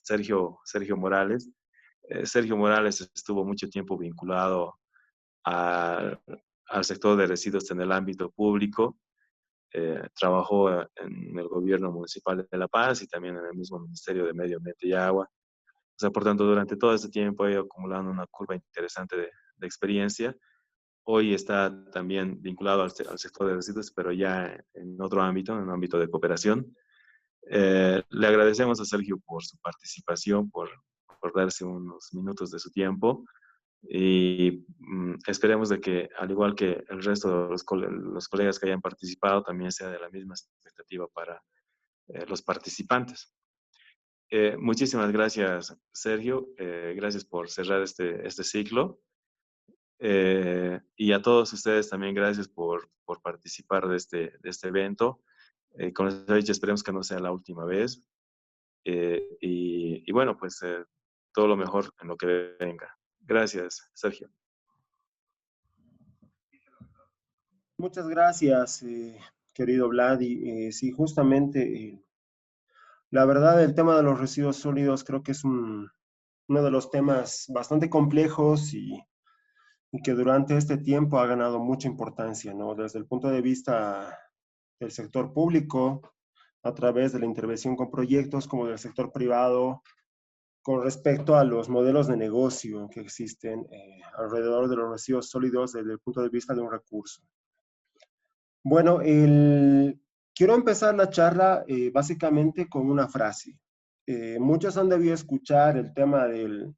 Sergio Morales. Sergio Morales estuvo mucho tiempo vinculado al, al sector de residuos en el ámbito público. Trabajó en el gobierno municipal de La Paz y también en el mismo Ministerio de Medio Ambiente y Agua. O sea, por tanto, durante todo este tiempo ha ido acumulando una curva interesante de experiencia. Hoy está también vinculado al sector de residuos, pero ya en otro ámbito, en un ámbito de cooperación. Le agradecemos a Sergio por su participación, por darse unos minutos de su tiempo y esperemos de que, al igual que el resto de los colegas que hayan participado, también sea de la misma expectativa para los participantes. Muchísimas gracias, Sergio. Gracias por cerrar este ciclo. Y a todos ustedes también gracias por participar de este evento. Con eso dicho, esperemos que no sea la última vez. Y bueno, pues todo lo mejor en lo que venga. Gracias, Sergio. Muchas gracias, querido Vladi. Sí, justamente, la verdad, el tema de los residuos sólidos creo que es uno de los temas bastante complejos y que durante este tiempo ha ganado mucha importancia, ¿no? Desde el punto de vista del sector público, a través de la intervención con proyectos, como del sector privado, con respecto a los modelos de negocio que existen alrededor de los residuos sólidos desde el punto de vista de un recurso. Bueno, quiero empezar la charla básicamente con una frase. Muchos han debido escuchar el tema de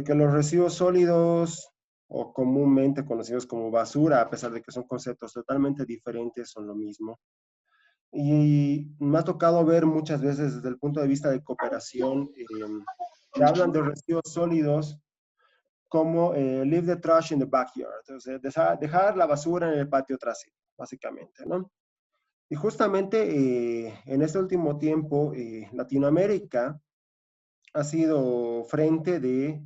que los residuos sólidos, o comúnmente conocidos como basura, a pesar de que son conceptos totalmente diferentes, son lo mismo. Y me ha tocado ver muchas veces desde el punto de vista de cooperación, que hablan de residuos sólidos como leave the trash in the backyard, o sea, dejar la basura en el patio trasero, básicamente, ¿no? Y justamente en este último tiempo, Latinoamérica ha sido frente de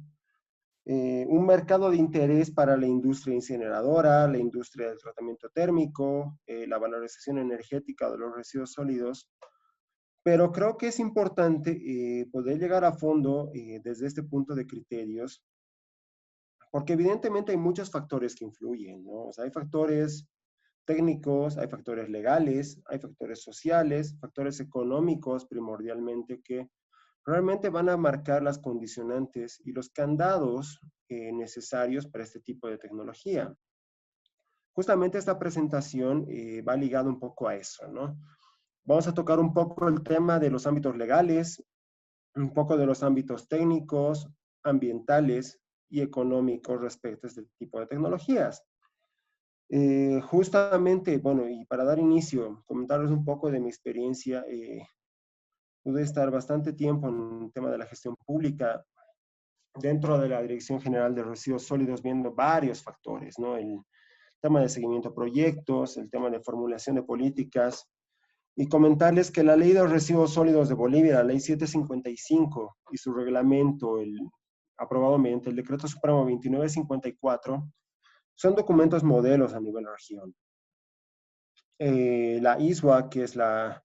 un mercado de interés para la industria incineradora, la industria del tratamiento térmico, la valorización energética de los residuos sólidos, pero creo que es importante poder llegar a fondo desde este punto de criterios, porque evidentemente hay muchos factores que influyen, ¿no? O sea, hay factores técnicos, hay factores legales, hay factores sociales, factores económicos primordialmente que realmente van a marcar las condicionantes y los candados necesarios para este tipo de tecnología. Justamente esta presentación va ligada un poco a eso, ¿no? Vamos a tocar un poco el tema de los ámbitos legales, un poco de los ámbitos técnicos, ambientales y económicos respecto a este tipo de tecnologías. Justamente, bueno, y para dar inicio, comentarles un poco de mi experiencia, pude estar bastante tiempo en el tema de la gestión pública dentro de la Dirección General de Residuos Sólidos, viendo varios factores, ¿no? El tema de seguimiento a proyectos, el tema de formulación de políticas, y comentarles que la Ley de Residuos Sólidos de Bolivia, la Ley 755 y su reglamento, aprobado mediante el Decreto Supremo 2954, son documentos modelos a nivel región. La ISWA, que es la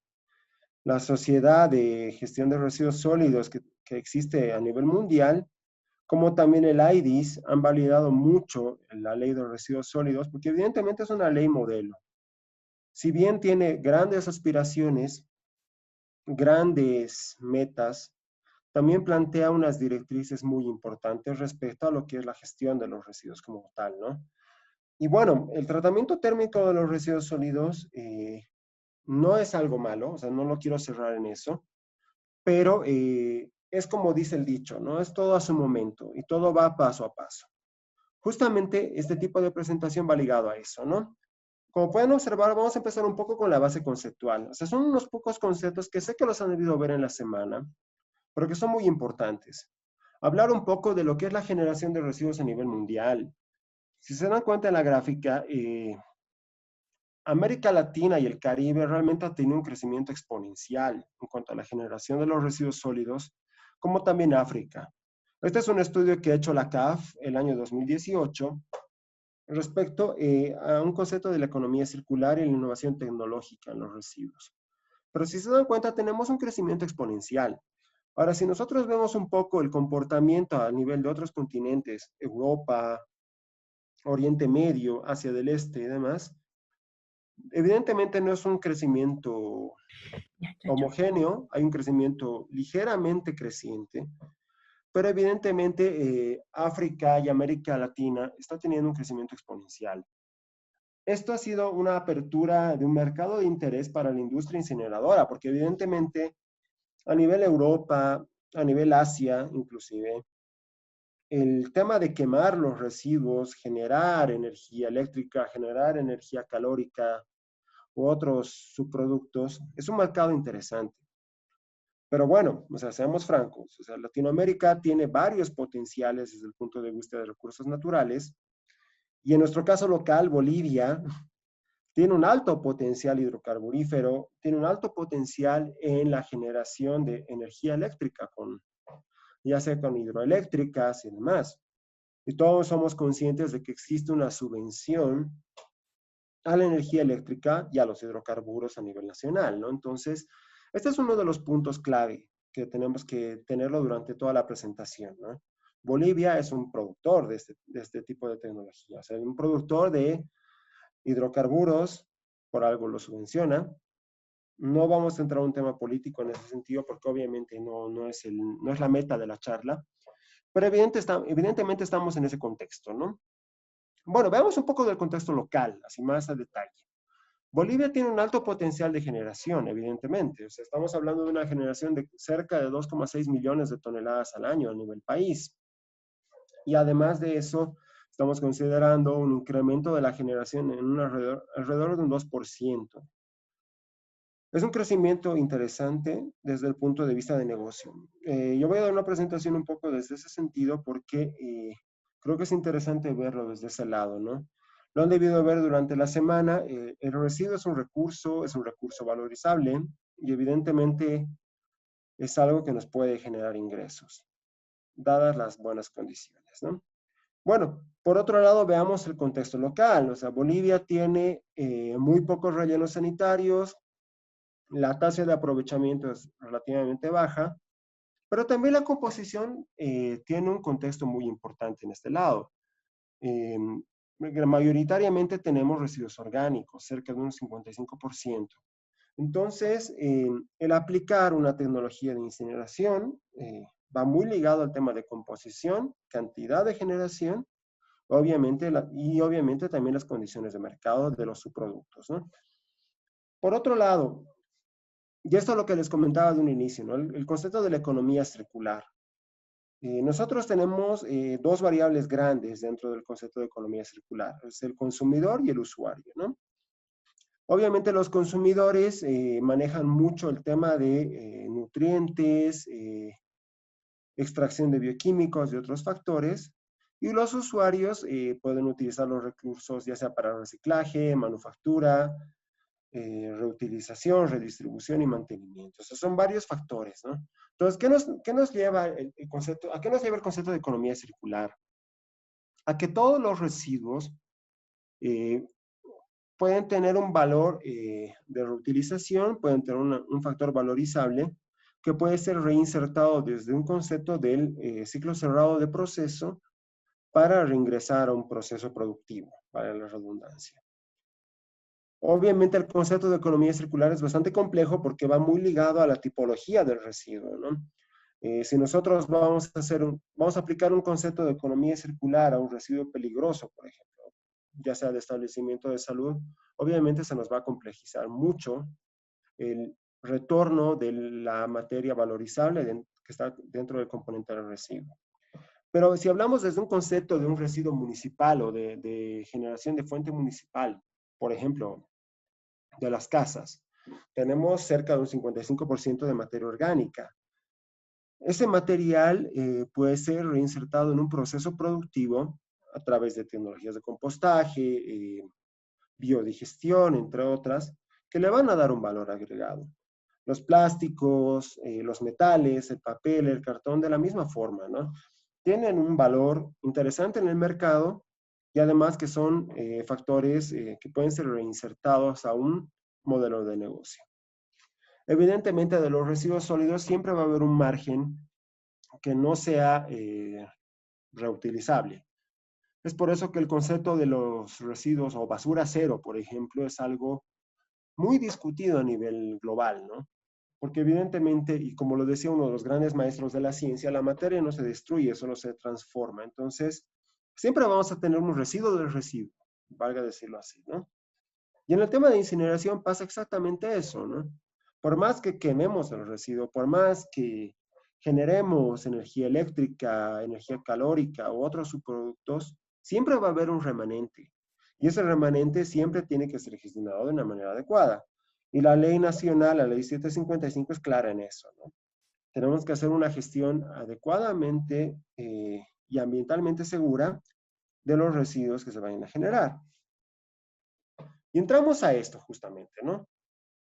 Sociedad de Gestión de Residuos Sólidos que existe a nivel mundial, como también el AIDIS, han validado mucho la ley de residuos sólidos, porque evidentemente es una ley modelo. Si bien tiene grandes aspiraciones, grandes metas, también plantea unas directrices muy importantes respecto a lo que es la gestión de los residuos como tal, ¿no? Y bueno, el tratamiento térmico de los residuos sólidos no es algo malo, o sea, no lo quiero cerrar en eso, pero es como dice el dicho, ¿no? Es todo a su momento y todo va paso a paso. Justamente este tipo de presentación va ligado a eso, ¿no? Como pueden observar, vamos a empezar un poco con la base conceptual. O sea, son unos pocos conceptos que sé que los han debido ver en la semana, pero que son muy importantes. Hablar un poco de lo que es la generación de residuos a nivel mundial. Si se dan cuenta en la gráfica, América Latina y el Caribe realmente han tenido un crecimiento exponencial en cuanto a la generación de los residuos sólidos, como también África. Este es un estudio que ha hecho la CAF el año 2018 respecto a un concepto de la economía circular y la innovación tecnológica en los residuos. Pero si se dan cuenta, tenemos un crecimiento exponencial. Ahora, si nosotros vemos un poco el comportamiento a nivel de otros continentes, Europa, Oriente Medio, Asia del Este y demás, evidentemente no es un crecimiento homogéneo, hay un crecimiento ligeramente creciente, pero evidentemente África y América Latina está teniendo un crecimiento exponencial. Esto ha sido una apertura de un mercado de interés para la industria incineradora, porque evidentemente a nivel Europa, a nivel Asia inclusive, el tema de quemar los residuos, generar energía eléctrica, generar energía calórica u otros subproductos, es un mercado interesante. Pero bueno, o sea, seamos francos, o sea, Latinoamérica tiene varios potenciales desde el punto de vista de recursos naturales, y en nuestro caso local, Bolivia tiene un alto potencial hidrocarburífero, tiene un alto potencial en la generación de energía eléctrica, ya sea con hidroeléctricas y demás. Y todos somos conscientes de que existe una subvención a la energía eléctrica y a los hidrocarburos a nivel nacional, ¿no? Entonces, este es uno de los puntos clave que tenemos que tenerlo durante toda la presentación, ¿no? Bolivia es un productor de este tipo de tecnología, o sea, un productor de hidrocarburos, por algo lo subvenciona. No vamos a entrar a un tema político en ese sentido porque obviamente no es la meta de la charla, pero evidentemente estamos en ese contexto, ¿no? Bueno, veamos un poco del contexto local, así más a detalle. Bolivia tiene un alto potencial de generación, evidentemente. O sea, estamos hablando de una generación de cerca de 2,6 millones de toneladas al año a nivel país. Y además de eso, estamos considerando un incremento de la generación en alrededor de un 2%. Es un crecimiento interesante desde el punto de vista de negocio. Yo voy a dar una presentación un poco desde ese sentido porque creo que es interesante verlo desde ese lado, ¿no? Lo han debido ver durante la semana. El residuo es un recurso valorizable y evidentemente es algo que nos puede generar ingresos, dadas las buenas condiciones, ¿no? Bueno, por otro lado, veamos el contexto local. O sea, Bolivia tiene muy pocos rellenos sanitarios, la tasa de aprovechamiento es relativamente baja, pero también la composición tiene un contexto muy importante en este lado. Eh, Mayoritariamente tenemos residuos orgánicos, cerca de un 55%. Entonces, el aplicar una tecnología de incineración va muy ligado al tema de composición, cantidad de generación, y obviamente también las condiciones de mercado de los subproductos, ¿no? Por otro lado, y esto es lo que les comentaba de un inicio, ¿no? El concepto de la economía circular. Nosotros tenemos dos variables grandes dentro del concepto de economía circular, es el consumidor y el usuario, ¿no? Obviamente los consumidores manejan mucho el tema de nutrientes, extracción de bioquímicos y otros factores, y los usuarios pueden utilizar los recursos ya sea para reciclaje, manufactura, reutilización, redistribución y mantenimiento. O sea, son varios factores, ¿no? Entonces, qué nos lleva el concepto, ¿a qué nos lleva el concepto de economía circular? A que todos los residuos eh, pueden tener un valor de reutilización, pueden tener un factor valorizable que puede ser reinsertado desde un concepto del ciclo cerrado de proceso para reingresar a un proceso productivo, para la redundancia. Obviamente el concepto de economía circular es bastante complejo porque va muy ligado a la tipología del residuo, ¿no? Si nosotros vamos a aplicar un concepto de economía circular a un residuo peligroso, por ejemplo, ya sea de establecimiento de salud, obviamente se nos va a complejizar mucho el retorno de la materia valorizable que está dentro del componente del residuo. Pero si hablamos desde un concepto de un residuo municipal o de generación de fuente municipal, por ejemplo, de las casas, tenemos cerca de un 55% de materia orgánica. Ese material puede ser reinsertado en un proceso productivo a través de tecnologías de compostaje, biodigestión, entre otras, que le van a dar un valor agregado. Los plásticos, los metales, el papel, el cartón, de la misma forma, ¿no? Tienen un valor interesante en el mercado y además que son factores que pueden ser reinsertados a un modelo de negocio. Evidentemente, de los residuos sólidos siempre va a haber un margen que no sea reutilizable. Es por eso que el concepto de los residuos o basura cero, por ejemplo, es algo muy discutido a nivel global, ¿no? Porque evidentemente, y como lo decía uno de los grandes maestros de la ciencia, la materia no se destruye, solo se transforma. Entonces, siempre vamos a tener un residuo del residuo, valga decirlo así, ¿no? Y en el tema de incineración pasa exactamente eso, ¿no? Por más que quememos el residuo, por más que generemos energía eléctrica, energía calórica u otros subproductos, siempre va a haber un remanente. Y ese remanente siempre tiene que ser gestionado de una manera adecuada. Y la ley nacional, la ley 755, es clara en eso, ¿no? Tenemos que hacer una gestión adecuadamente y ambientalmente segura de los residuos que se vayan a generar. Y entramos a esto justamente, ¿no?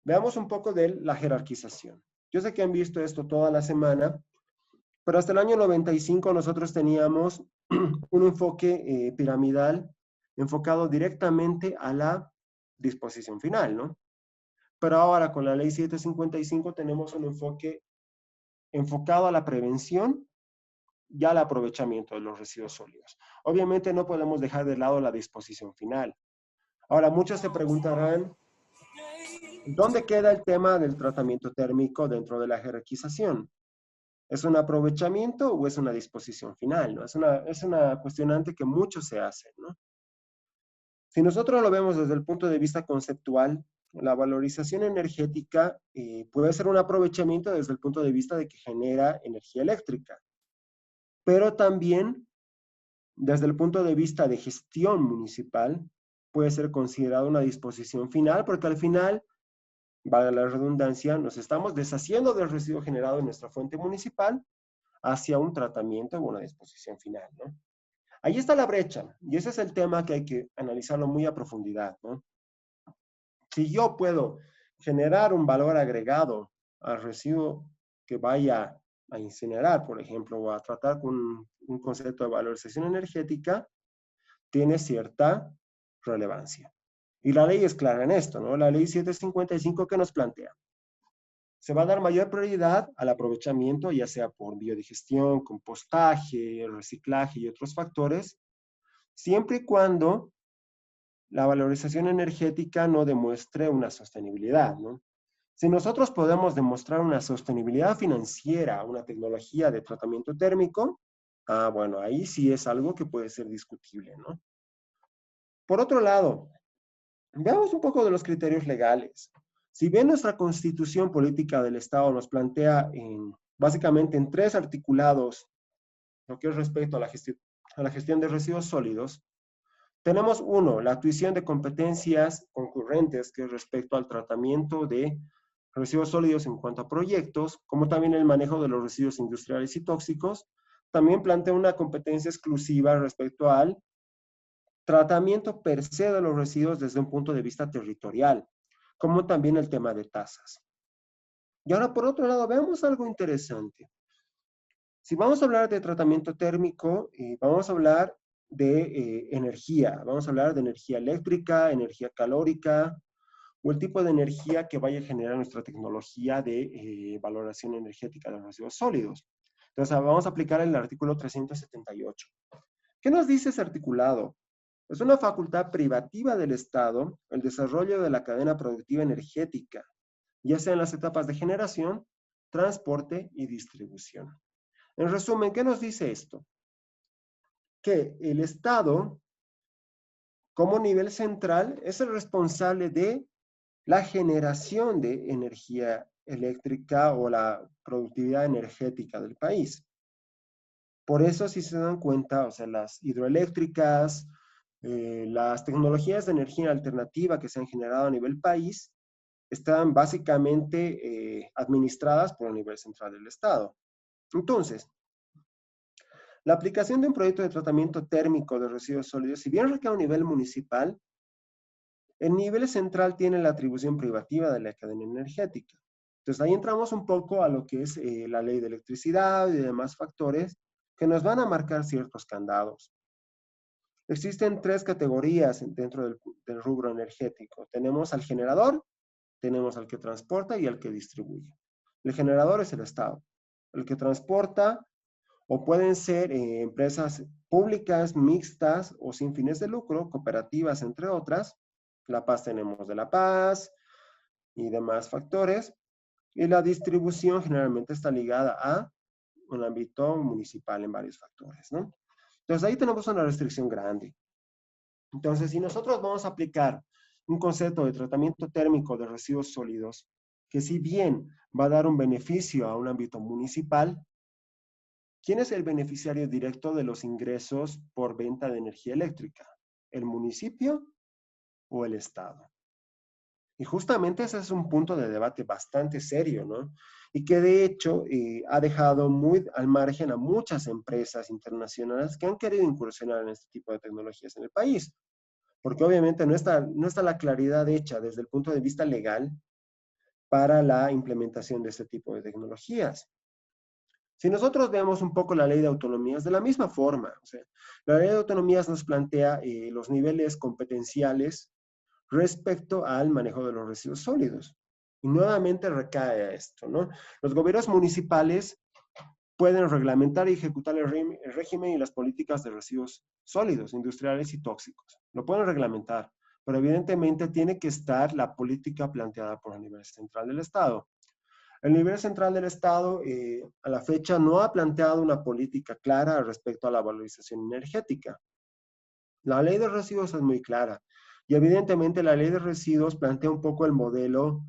Veamos un poco de la jerarquización. Yo sé que han visto esto toda la semana, pero hasta el año 95 nosotros teníamos un enfoque piramidal enfocado directamente a la disposición final, ¿no? Pero ahora con la ley 755 tenemos un enfoque enfocado a la prevención y al aprovechamiento de los residuos sólidos. Obviamente no podemos dejar de lado la disposición final. Ahora, muchos se preguntarán, ¿dónde queda el tema del tratamiento térmico dentro de la jerarquización? ¿Es un aprovechamiento o es una disposición final? ¿No? Es una cuestionante que muchos se hacen, ¿no? Si nosotros lo vemos desde el punto de vista conceptual, la valorización energética puede ser un aprovechamiento desde el punto de vista de que genera energía eléctrica, pero también desde el punto de vista de gestión municipal puede ser considerado una disposición final, porque al final, valga la redundancia, nos estamos deshaciendo del residuo generado en nuestra fuente municipal hacia un tratamiento o una disposición final, ¿no? Ahí está la brecha, y ese es el tema que hay que analizarlo muy a profundidad, ¿no? Si yo puedo generar un valor agregado al residuo que vaya a incinerar, por ejemplo, o a tratar con un concepto de valorización energética, tiene cierta relevancia. Y la ley es clara en esto, ¿no? La ley 755 que nos plantea. Se va a dar mayor prioridad al aprovechamiento, ya sea por biodigestión, compostaje, reciclaje y otros factores, siempre y cuando la valorización energética no demuestre una sostenibilidad, ¿no? Si nosotros podemos demostrar una sostenibilidad financiera, una tecnología de tratamiento térmico, bueno, ahí sí es algo que puede ser discutible, ¿no? Por otro lado, veamos un poco de los criterios legales. Si bien nuestra constitución política del Estado nos plantea básicamente en 3 articulados lo que es respecto a la gestión de residuos sólidos, tenemos uno, la atribución de competencias concurrentes, que es respecto al tratamiento de residuos sólidos en cuanto a proyectos, como también el manejo de los residuos industriales y tóxicos. También plantea una competencia exclusiva respecto al tratamiento per se de los residuos desde un punto de vista territorial, como también el tema de tasas. Y ahora, por otro lado, veamos algo interesante. Si vamos a hablar de tratamiento térmico, vamos a hablar de energía, vamos a hablar de energía eléctrica, energía calórica, o el tipo de energía que vaya a generar nuestra tecnología de valoración energética de los residuos sólidos. Entonces, vamos a aplicar el artículo 378. ¿Qué nos dice ese articulado? Es una facultad privativa del Estado el desarrollo de la cadena productiva energética, ya sea en las etapas de generación, transporte y distribución. En resumen, ¿qué nos dice esto? Que el Estado, como nivel central, es el responsable de la generación de energía eléctrica o la productividad energética del país. Por eso, si se dan cuenta, o sea, las hidroeléctricas, las tecnologías de energía alternativa que se han generado a nivel país, están básicamente administradas por el nivel central del Estado. Entonces, la aplicación de un proyecto de tratamiento térmico de residuos sólidos, si bien recae a un nivel municipal, el nivel central tiene la atribución privativa de la cadena energética. Entonces ahí entramos un poco a lo que es la ley de electricidad y demás factores que nos van a marcar ciertos candados. Existen 3 categorías dentro del rubro energético. Tenemos al generador, tenemos al que transporta y al que distribuye. El generador es el Estado. El que transporta, o pueden ser empresas públicas, mixtas o sin fines de lucro, cooperativas, entre otras. La Paz tenemos de La Paz y demás factores. Y la distribución generalmente está ligada a un ámbito municipal en varios factores, ¿no? Entonces ahí tenemos una restricción grande. Entonces, si nosotros vamos a aplicar un concepto de tratamiento térmico de residuos sólidos, que si bien va a dar un beneficio a un ámbito municipal, ¿quién es el beneficiario directo de los ingresos por venta de energía eléctrica? ¿El municipio o el Estado? Y justamente ese es un punto de debate bastante serio, ¿no? Y que de hecho ha dejado muy al margen a muchas empresas internacionales que han querido incursionar en este tipo de tecnologías en el país, porque obviamente no está la claridad hecha desde el punto de vista legal para la implementación de este tipo de tecnologías. Si nosotros vemos un poco la ley de autonomías, de la misma forma, o sea, la ley de autonomías nos plantea los niveles competenciales respecto al manejo de los residuos sólidos. Y nuevamente recae a esto, ¿no? Los gobiernos municipales pueden reglamentar y ejecutar el régimen y las políticas de residuos sólidos, industriales y tóxicos. Lo pueden reglamentar, pero evidentemente tiene que estar la política planteada por el nivel central del Estado. El nivel central del Estado, a la fecha, no ha planteado una política clara respecto a la valorización energética. La ley de residuos es muy clara y evidentemente la ley de residuos plantea un poco el modelo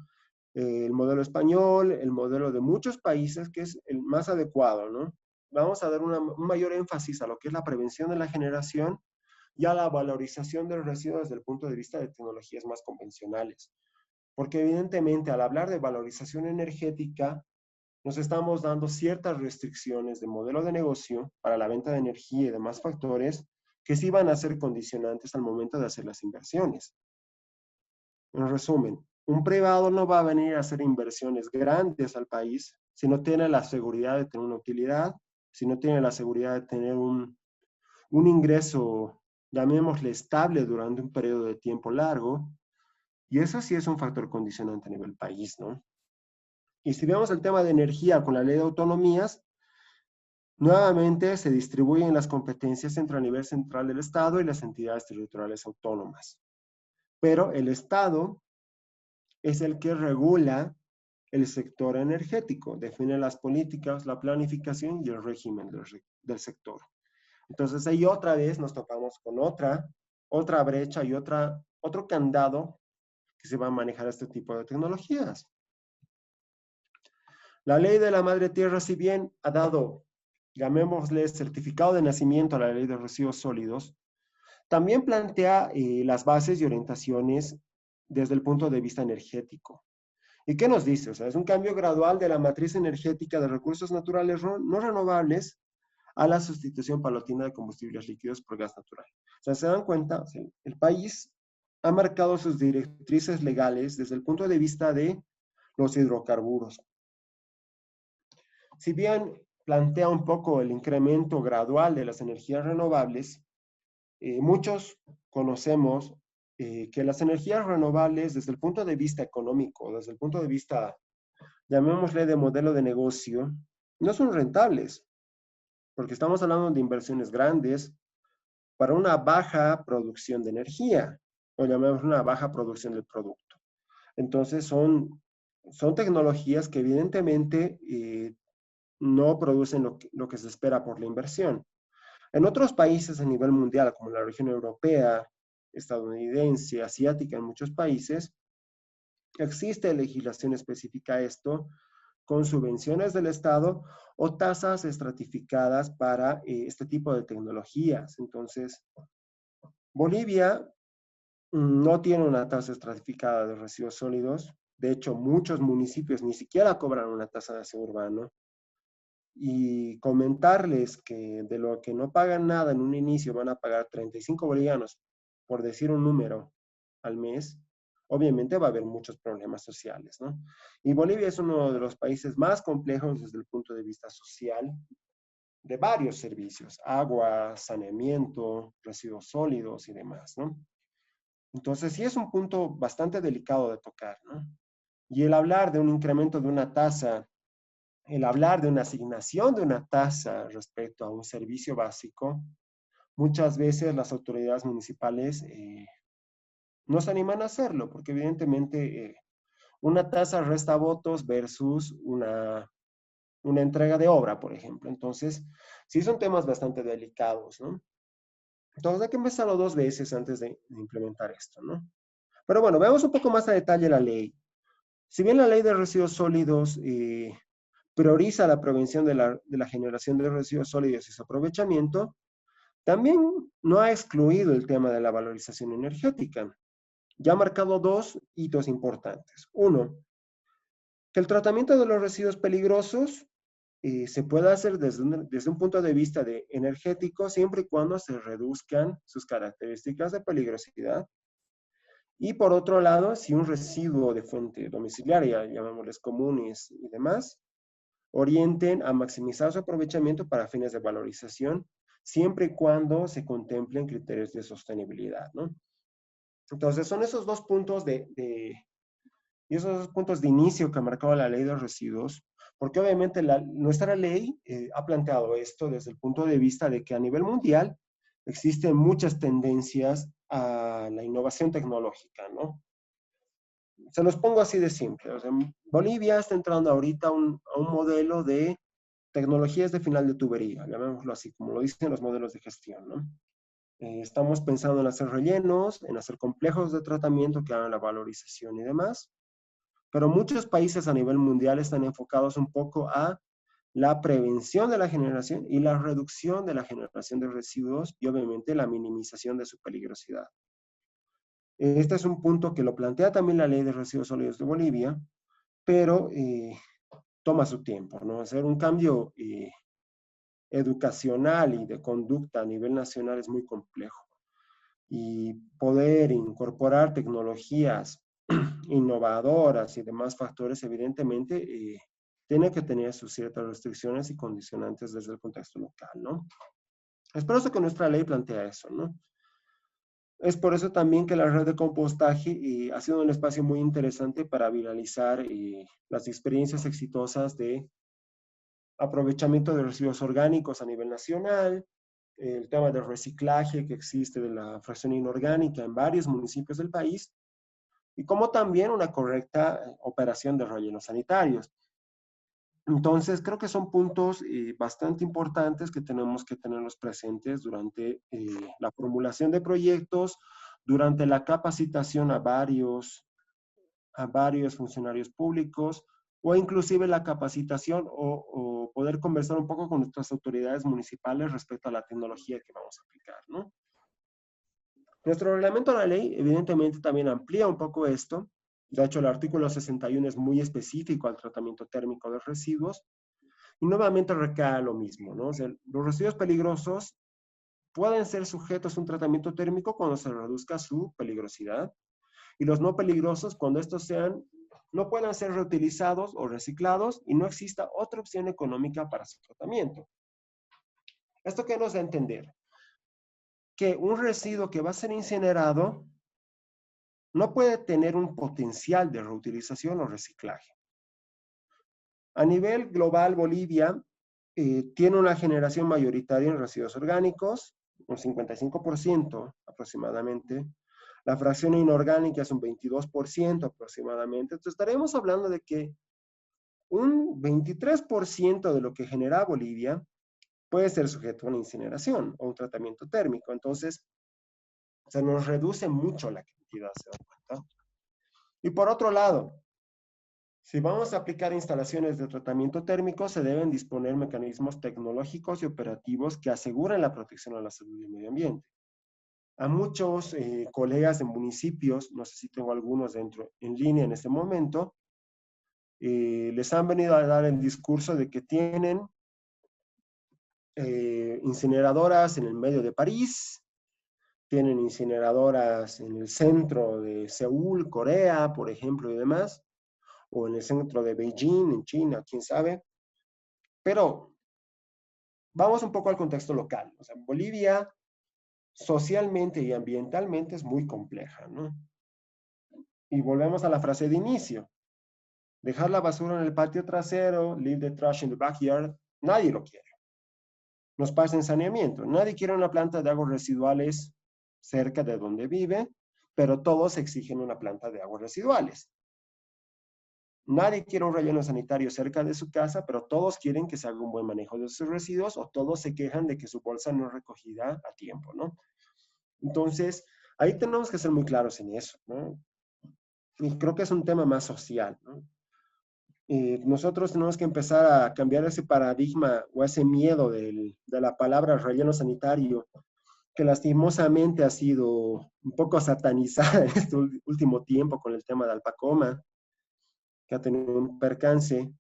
español, el modelo de muchos países, que es el más adecuado, ¿no? Vamos a dar un mayor énfasis a lo que es la prevención de la generación y a la valorización del residuo desde el punto de vista de tecnologías más convencionales. Porque evidentemente al hablar de valorización energética, nos estamos dando ciertas restricciones de modelo de negocio para la venta de energía y demás factores que sí van a ser condicionantes al momento de hacer las inversiones. En resumen, un privado no va a venir a hacer inversiones grandes al país si no tiene la seguridad de tener una utilidad, si no tiene la seguridad de tener un ingreso, llamémosle estable durante un periodo de tiempo largo, y eso sí es un factor condicionante a nivel país, ¿no? Y si vemos el tema de energía con la ley de autonomías, nuevamente se distribuyen las competencias entre el nivel central del Estado y las entidades territoriales autónomas. Pero el Estado es el que regula el sector energético, define las políticas, la planificación y el régimen del sector. Entonces ahí otra vez nos topamos con otra brecha y otro candado que se va a manejar este tipo de tecnologías. La ley de la madre tierra, si bien ha dado, llamémosle, certificado de nacimiento a la ley de residuos sólidos, también plantea las bases y orientaciones desde el punto de vista energético. ¿Y qué nos dice? O sea, es un cambio gradual de la matriz energética de recursos naturales no renovables a la sustitución paulatina de combustibles líquidos por gas natural. O sea, se dan cuenta, o sea, el país ha marcado sus directrices legales desde el punto de vista de los hidrocarburos. Si bien plantea un poco el incremento gradual de las energías renovables, muchos conocemos que las energías renovables desde el punto de vista económico, desde el punto de vista, llamémosle de modelo de negocio, no son rentables, porque estamos hablando de inversiones grandes para una baja producción de energía, o llamemos una baja producción del producto. Entonces son tecnologías que evidentemente no producen lo que se espera por la inversión. En otros países a nivel mundial, como la región europea, estadounidense, asiática, en muchos países, existe legislación específica a esto, con subvenciones del Estado o tasas estratificadas para este tipo de tecnologías. Entonces, Bolivia no tiene una tasa estratificada de residuos sólidos. De hecho, muchos municipios ni siquiera cobran una tasa de aseo urbano. Y comentarles que de lo que no pagan nada en un inicio van a pagar 35 bolivianos, por decir un número, al mes, obviamente va a haber muchos problemas sociales, ¿no? Y Bolivia es uno de los países más complejos desde el punto de vista social de varios servicios, agua, saneamiento, residuos sólidos y demás, ¿no? Entonces sí es un punto bastante delicado de tocar, ¿no? Y el hablar de un incremento de una tasa, el hablar de una asignación de una tasa respecto a un servicio básico, muchas veces las autoridades municipales no se animan a hacerlo, porque evidentemente una tasa resta votos versus una entrega de obra, por ejemplo. Entonces, sí son temas bastante delicados, ¿no? Entonces hay que empezarlo dos veces antes de implementar esto, ¿no? Pero bueno, veamos un poco más a detalle la ley. Si bien la ley de residuos sólidos prioriza la prevención de la generación de residuos sólidos y su aprovechamiento, también no ha excluido el tema de la valorización energética. Ya ha marcado dos hitos importantes. Uno, que el tratamiento de los residuos peligrosos se puede hacer desde un punto de vista de energético siempre y cuando se reduzcan sus características de peligrosidad. Y por otro lado, si un residuo de fuente domiciliaria, llamémosles comunes y demás, orienten a maximizar su aprovechamiento para fines de valorización, siempre y cuando se contemplen criterios de sostenibilidad, ¿no? Entonces, son esos dos puntos y esos dos puntos de inicio que ha marcado la ley de residuos, porque obviamente nuestra ley ha planteado esto desde el punto de vista de que a nivel mundial existen muchas tendencias a la innovación tecnológica, ¿no? Se los pongo así de simple. O sea, Bolivia está entrando ahorita a un modelo de tecnologías de final de tubería, llamémoslo así, como lo dicen los modelos de gestión, ¿no? Estamos pensando en hacer rellenos, en hacer complejos de tratamiento que hagan la valorización y demás, pero muchos países a nivel mundial están enfocados un poco a la prevención de la generación y la reducción de la generación de residuos y obviamente la minimización de su peligrosidad. Este es un punto que lo plantea también la Ley de Residuos Sólidos de Bolivia, pero toma su tiempo, ¿no? Hacer un cambio educacional y de conducta a nivel nacional es muy complejo. Y poder incorporar tecnologías innovadoras y demás factores, evidentemente, tiene que tener sus ciertas restricciones y condicionantes desde el contexto local, ¿no? Es por eso que nuestra ley plantea eso, ¿no? Es por eso también que la red de compostaje ha sido un espacio muy interesante para viralizar las experiencias exitosas de aprovechamiento de residuos orgánicos a nivel nacional, el tema del reciclaje que existe de la fracción inorgánica en varios municipios del país, y como también una correcta operación de rellenos sanitarios. Entonces, creo que son puntos bastante importantes que tenemos que tenerlos presentes durante la formulación de proyectos, durante la capacitación a varios funcionarios públicos o inclusive la capacitación o poder conversar un poco con nuestras autoridades municipales respecto a la tecnología que vamos a aplicar, ¿no? Nuestro reglamento de la ley evidentemente también amplía un poco esto. De hecho, el artículo 61 es muy específico al tratamiento térmico de residuos y nuevamente recae lo mismo, ¿no? O sea, los residuos peligrosos pueden ser sujetos a un tratamiento térmico cuando se reduzca su peligrosidad y los no peligrosos cuando estos no puedan ser reutilizados o reciclados y no exista otra opción económica para su tratamiento. ¿Esto qué nos da a entender? Que un residuo que va a ser incinerado no puede tener un potencial de reutilización o reciclaje. A nivel global, Bolivia tiene una generación mayoritaria en residuos orgánicos, un 55% aproximadamente. La fracción inorgánica es un 22% aproximadamente. Entonces estaremos hablando de que un 23% de lo que genera Bolivia puede ser sujeto a una incineración o un tratamiento térmico. Entonces, se nos reduce mucho la cantidad, ¿se dan cuenta? Y por otro lado, si vamos a aplicar instalaciones de tratamiento térmico, se deben disponer mecanismos tecnológicos y operativos que aseguren la protección a la salud y el medio ambiente. A muchos colegas de municipios, no sé si tengo algunos en línea en este momento, les han venido a dar el discurso de que tienen incineradoras en el medio de París, tienen incineradoras en el centro de Seúl, Corea, por ejemplo, y demás, o en el centro de Beijing, en China, quién sabe. Pero vamos un poco al contexto local. O sea, Bolivia socialmente y ambientalmente es muy compleja, ¿no? Y volvemos a la frase de inicio. Dejar la basura en el patio trasero, leave the trash in the backyard, nadie lo quiere. Nos pasa en saneamiento. Nadie quiere una planta de aguas residuales cerca de donde vive, pero todos exigen una planta de aguas residuales. Nadie quiere un relleno sanitario cerca de su casa, pero todos quieren que se haga un buen manejo de sus residuos o todos se quejan de que su bolsa no es recogida a tiempo, ¿no? Entonces, ahí tenemos que ser muy claros en eso, ¿no? Y creo que es un tema más social, ¿no? Nosotros tenemos que empezar a cambiar ese paradigma o ese miedo de la palabra relleno sanitario, que lastimosamente ha sido un poco satanizada en este último tiempo con el tema de Alpacoma, que ha tenido un percance.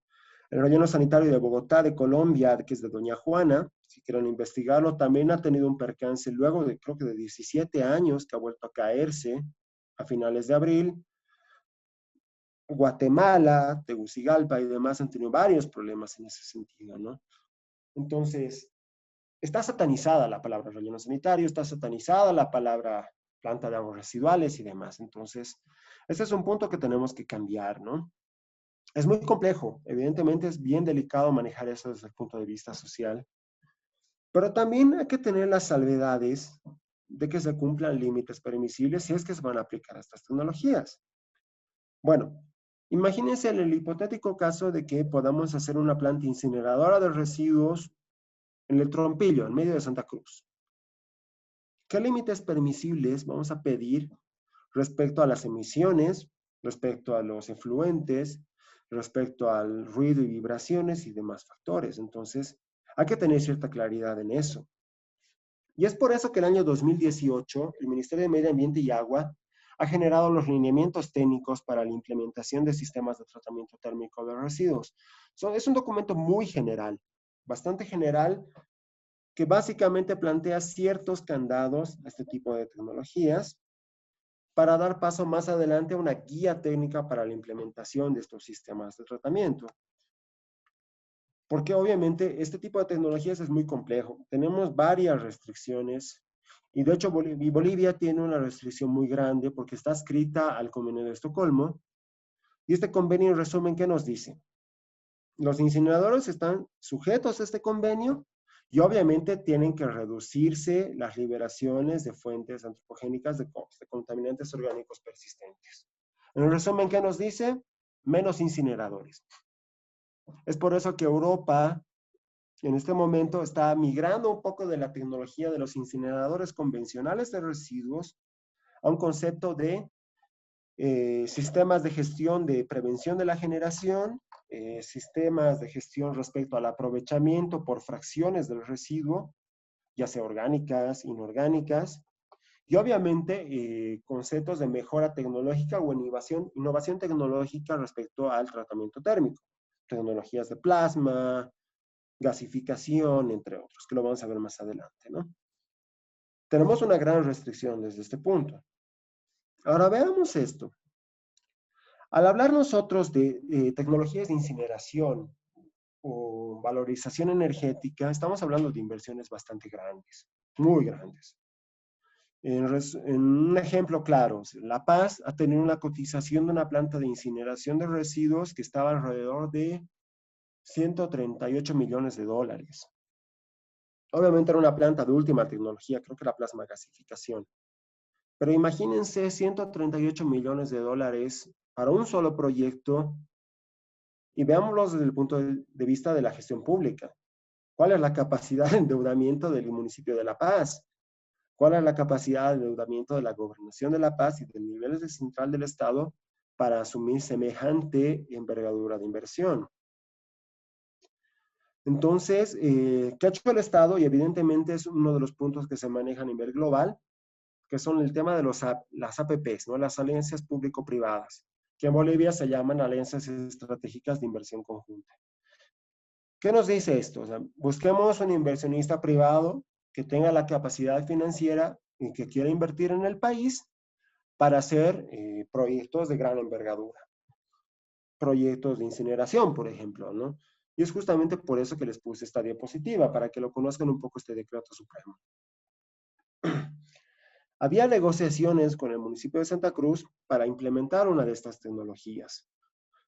El relleno sanitario de Bogotá, de Colombia, que es de Doña Juana, si quieren investigarlo, también ha tenido un percance luego de, creo que de 17 años, que ha vuelto a caerse a finales de abril. Guatemala, Tegucigalpa y demás han tenido varios problemas en ese sentido, ¿no? Entonces, está satanizada la palabra relleno sanitario, está satanizada la palabra planta de aguas residuales y demás. Entonces, ese es un punto que tenemos que cambiar, ¿no? Es muy complejo, evidentemente es bien delicado manejar eso desde el punto de vista social, pero también hay que tener las salvedades de que se cumplan límites permisibles si es que se van a aplicar estas tecnologías. Bueno, imagínense el hipotético caso de que podamos hacer una planta incineradora de residuos en el Trompillo, en medio de Santa Cruz. ¿Qué límites permisibles vamos a pedir respecto a las emisiones, respecto a los efluentes, respecto al ruido y vibraciones y demás factores? Entonces, hay que tener cierta claridad en eso. Y es por eso que el año 2018, el Ministerio de Medio Ambiente y Agua ha generado los lineamientos técnicos para la implementación de sistemas de tratamiento térmico de residuos. Es un documento muy general, bastante general, que básicamente plantea ciertos candados a este tipo de tecnologías para dar paso más adelante a una guía técnica para la implementación de estos sistemas de tratamiento. Porque obviamente este tipo de tecnologías es muy complejo. Tenemos varias restricciones y de hecho Bolivia tiene una restricción muy grande porque está escrita al Convenio de Estocolmo y este convenio en resumen, ¿qué nos dice? Los incineradores están sujetos a este convenio y obviamente tienen que reducirse las liberaciones de fuentes antropogénicas de contaminantes orgánicos persistentes. En resumen, ¿qué nos dice? Menos incineradores. Es por eso que Europa en este momento está migrando un poco de la tecnología de los incineradores convencionales de residuos a un concepto de sistemas de gestión de prevención de la generación, sistemas de gestión respecto al aprovechamiento por fracciones del residuo, ya sea orgánicas, inorgánicas, y obviamente conceptos de mejora tecnológica o innovación tecnológica respecto al tratamiento térmico, tecnologías de plasma, gasificación, entre otros, que lo vamos a ver más adelante, ¿no? Tenemos una gran restricción desde este punto. Ahora veamos esto. Al hablar nosotros de tecnologías de incineración o valorización energética, estamos hablando de inversiones bastante grandes, muy grandes. En un ejemplo claro, La Paz ha tenido una cotización de una planta de incineración de residuos que estaba alrededor de 138 millones de dólares. Obviamente era una planta de última tecnología, creo que era plasma gasificación. Pero imagínense 138 millones de dólares para un solo proyecto y veámoslo desde el punto de vista de la gestión pública. ¿Cuál es la capacidad de endeudamiento del municipio de La Paz? ¿Cuál es la capacidad de endeudamiento de la gobernación de La Paz y del nivel de central del Estado para asumir semejante envergadura de inversión? Entonces, ¿qué ha hecho el Estado? Y evidentemente es uno de los puntos que se maneja a nivel global, que son el tema de las APPs, ¿no? Las alianzas público-privadas, que en Bolivia se llaman alianzas estratégicas de inversión conjunta. ¿Qué nos dice esto? O sea, busquemos un inversionista privado que tenga la capacidad financiera y que quiera invertir en el país para hacer proyectos de gran envergadura, proyectos de incineración, por ejemplo, ¿no? Y es justamente por eso que les puse esta diapositiva, para que lo conozcan un poco este decreto supremo. Había negociaciones con el municipio de Santa Cruz para implementar una de estas tecnologías.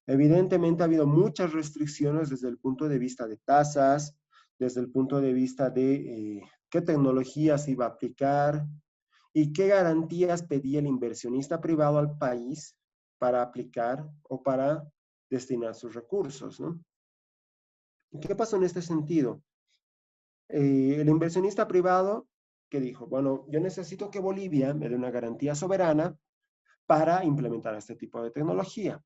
Evidentemente ha habido muchas restricciones desde el punto de vista de tasas, desde el punto de vista de qué tecnologías iba a aplicar y qué garantías pedía el inversionista privado al país para aplicar o para destinar sus recursos, ¿no? ¿Qué pasó en este sentido? El inversionista privado que dijo, bueno, yo necesito que Bolivia me dé una garantía soberana para implementar este tipo de tecnología.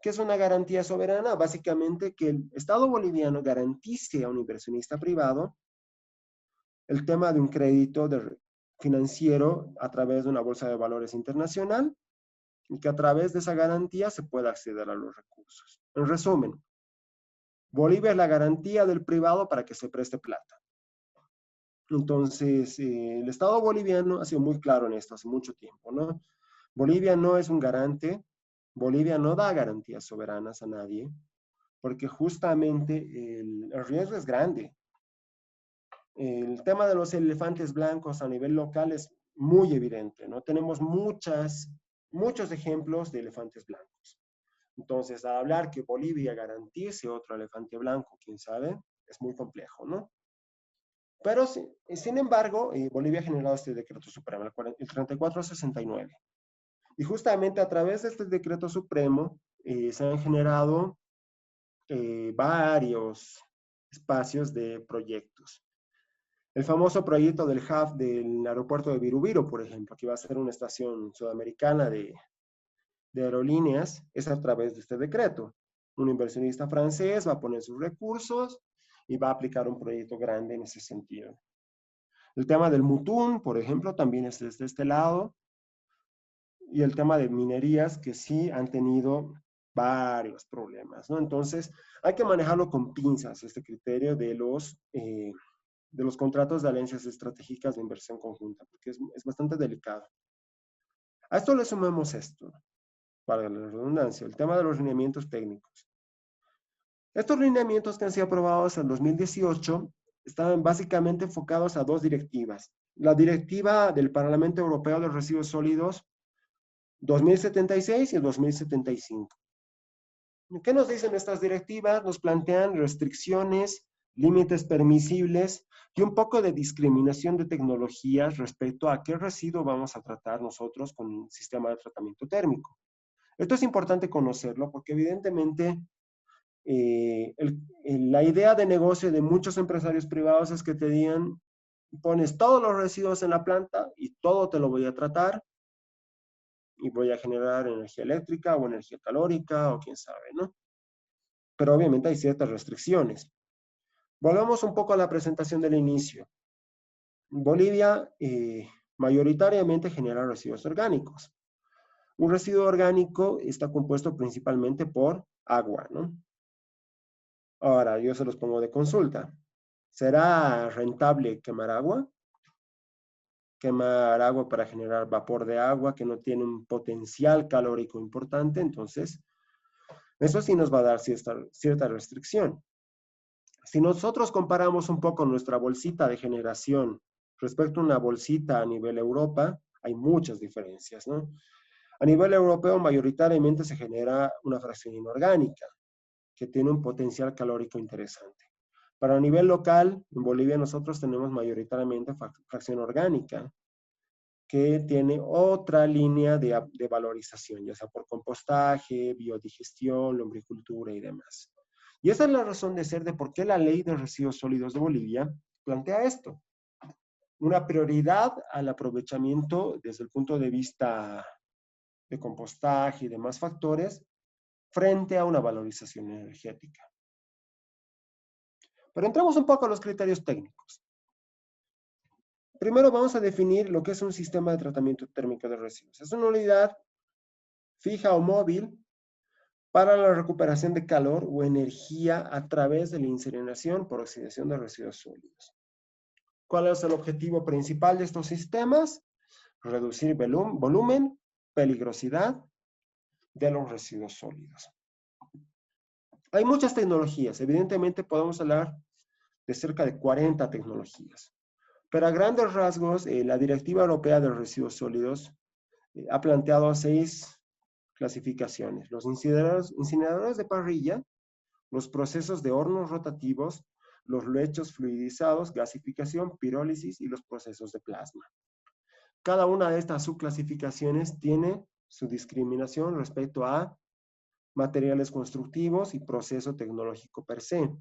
¿Qué es una garantía soberana? Básicamente que el Estado boliviano garantice a un inversionista privado el tema de un crédito financiero a través de una bolsa de valores internacional y que a través de esa garantía se pueda acceder a los recursos. En resumen, Bolivia es la garantía del privado para que se preste plata. Entonces, el Estado boliviano ha sido muy claro en esto hace mucho tiempo, ¿no? Bolivia no es un garante, Bolivia no da garantías soberanas a nadie, porque justamente el riesgo es grande. El tema de los elefantes blancos a nivel local es muy evidente, ¿no? Tenemos muchos ejemplos de elefantes blancos. Entonces, al hablar que Bolivia garantice otro elefante blanco, quién sabe, es muy complejo, ¿no? Pero, sin embargo, Bolivia ha generado este decreto supremo, el 3469. Y justamente a través de este decreto supremo se han generado varios espacios de proyectos. El famoso proyecto del hub del aeropuerto de Virubiru, por ejemplo, que va a ser una estación sudamericana de aerolíneas, es a través de este decreto. Un inversionista francés va a poner sus recursos y va a aplicar un proyecto grande en ese sentido. El tema del Mutún, por ejemplo, también es desde este lado. Y el tema de minerías, que sí han tenido varios problemas, ¿no? Entonces, hay que manejarlo con pinzas, este criterio de los contratos de alianzas estratégicas de inversión conjunta, porque es bastante delicado. A esto le sumamos esto, para la redundancia, el tema de los lineamientos técnicos. Estos lineamientos que han sido aprobados en 2018 estaban básicamente enfocados a dos directivas. La directiva del Parlamento Europeo de Residuos Sólidos 2076 y el 2075. ¿Qué nos dicen estas directivas? Nos plantean restricciones, límites permisibles y un poco de discriminación de tecnologías respecto a qué residuo vamos a tratar nosotros con un sistema de tratamiento térmico. Esto es importante conocerlo porque evidentemente la idea de negocio de muchos empresarios privados es que te digan, pones todos los residuos en la planta y todo te lo voy a tratar y voy a generar energía eléctrica o energía calórica o quién sabe, ¿no? Pero obviamente hay ciertas restricciones. Volvamos un poco a la presentación del inicio. Bolivia mayoritariamente genera residuos orgánicos. Un residuo orgánico está compuesto principalmente por agua, ¿no? Ahora, yo se los pongo de consulta. ¿Será rentable quemar agua? Quemar agua para generar vapor de agua que no tiene un potencial calórico importante, entonces eso sí nos va a dar cierta restricción. Si nosotros comparamos un poco nuestra bolsita de generación respecto a una bolsita a nivel Europa, hay muchas diferencias, ¿no? A nivel europeo mayoritariamente se genera una fracción inorgánica que tiene un potencial calórico interesante. Para a nivel local, en Bolivia nosotros tenemos mayoritariamente fracción orgánica, que tiene otra línea de valorización, ya sea por compostaje, biodigestión, lombricultura y demás. Y esa es la razón de ser de por qué la ley de residuos sólidos de Bolivia plantea esto. Una prioridad al aprovechamiento desde el punto de vista de compostaje y demás factores frente a una valorización energética. Pero entramos un poco a los criterios técnicos. Primero vamos a definir lo que es un sistema de tratamiento térmico de residuos. Es una unidad fija o móvil para la recuperación de calor o energía a través de la incineración por oxidación de residuos sólidos. ¿Cuál es el objetivo principal de estos sistemas? Reducir volumen, peligrosidad de los residuos sólidos. Hay muchas tecnologías, evidentemente podemos hablar de cerca de 40 tecnologías, pero a grandes rasgos la Directiva Europea de Residuos Sólidos ha planteado 6 clasificaciones. Los incineradores de parrilla, los procesos de hornos rotativos, los lechos fluidizados, gasificación, pirólisis y los procesos de plasma. Cada una de estas subclasificaciones tiene su discriminación respecto a materiales constructivos y proceso tecnológico per se.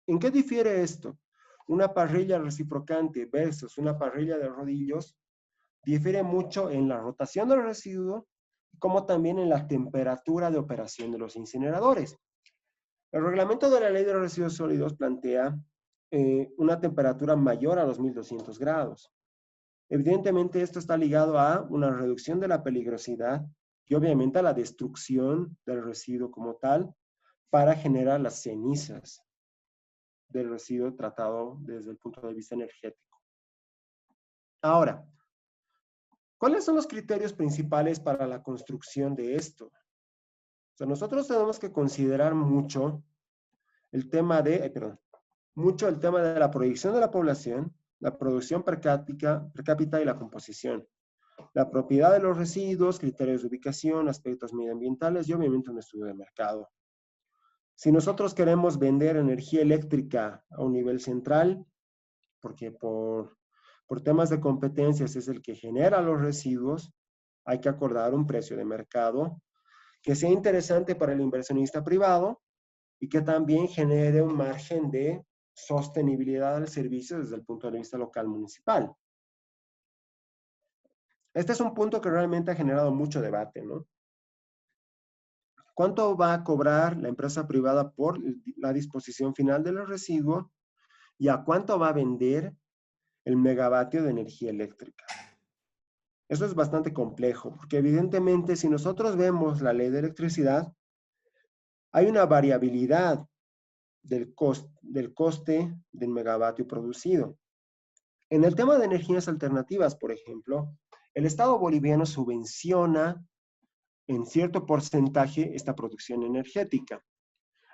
¿En qué difiere esto? Una parrilla reciprocante versus una parrilla de rodillos difiere mucho en la rotación del residuo, como también en la temperatura de operación de los incineradores. El reglamento de la Ley de Residuos Sólidos plantea una temperatura mayor a 2200 grados. Evidentemente, esto está ligado a una reducción de la peligrosidad y obviamente a la destrucción del residuo como tal para generar las cenizas del residuo tratado desde el punto de vista energético. Ahora, ¿cuáles son los criterios principales para la construcción de esto? O sea, nosotros tenemos que considerar mucho el tema de la proyección de la población, la producción per cápita y la composición, la propiedad de los residuos, criterios de ubicación, aspectos medioambientales y obviamente un estudio de mercado. Si nosotros queremos vender energía eléctrica a un nivel central, porque por temas de competencias es el que genera los residuos, hay que acordar un precio de mercado que sea interesante para el inversionista privado y que también genere un margen de sostenibilidad del servicio desde el punto de vista local municipal. Este es un punto que realmente ha generado mucho debate, ¿no? ¿Cuánto va a cobrar la empresa privada por la disposición final de los residuos y a cuánto va a vender el megavatio de energía eléctrica? Eso es bastante complejo, porque evidentemente si nosotros vemos la ley de electricidad, hay una variabilidad del coste del megavatio producido. En el tema de energías alternativas, por ejemplo, el Estado boliviano subvenciona en cierto porcentaje esta producción energética.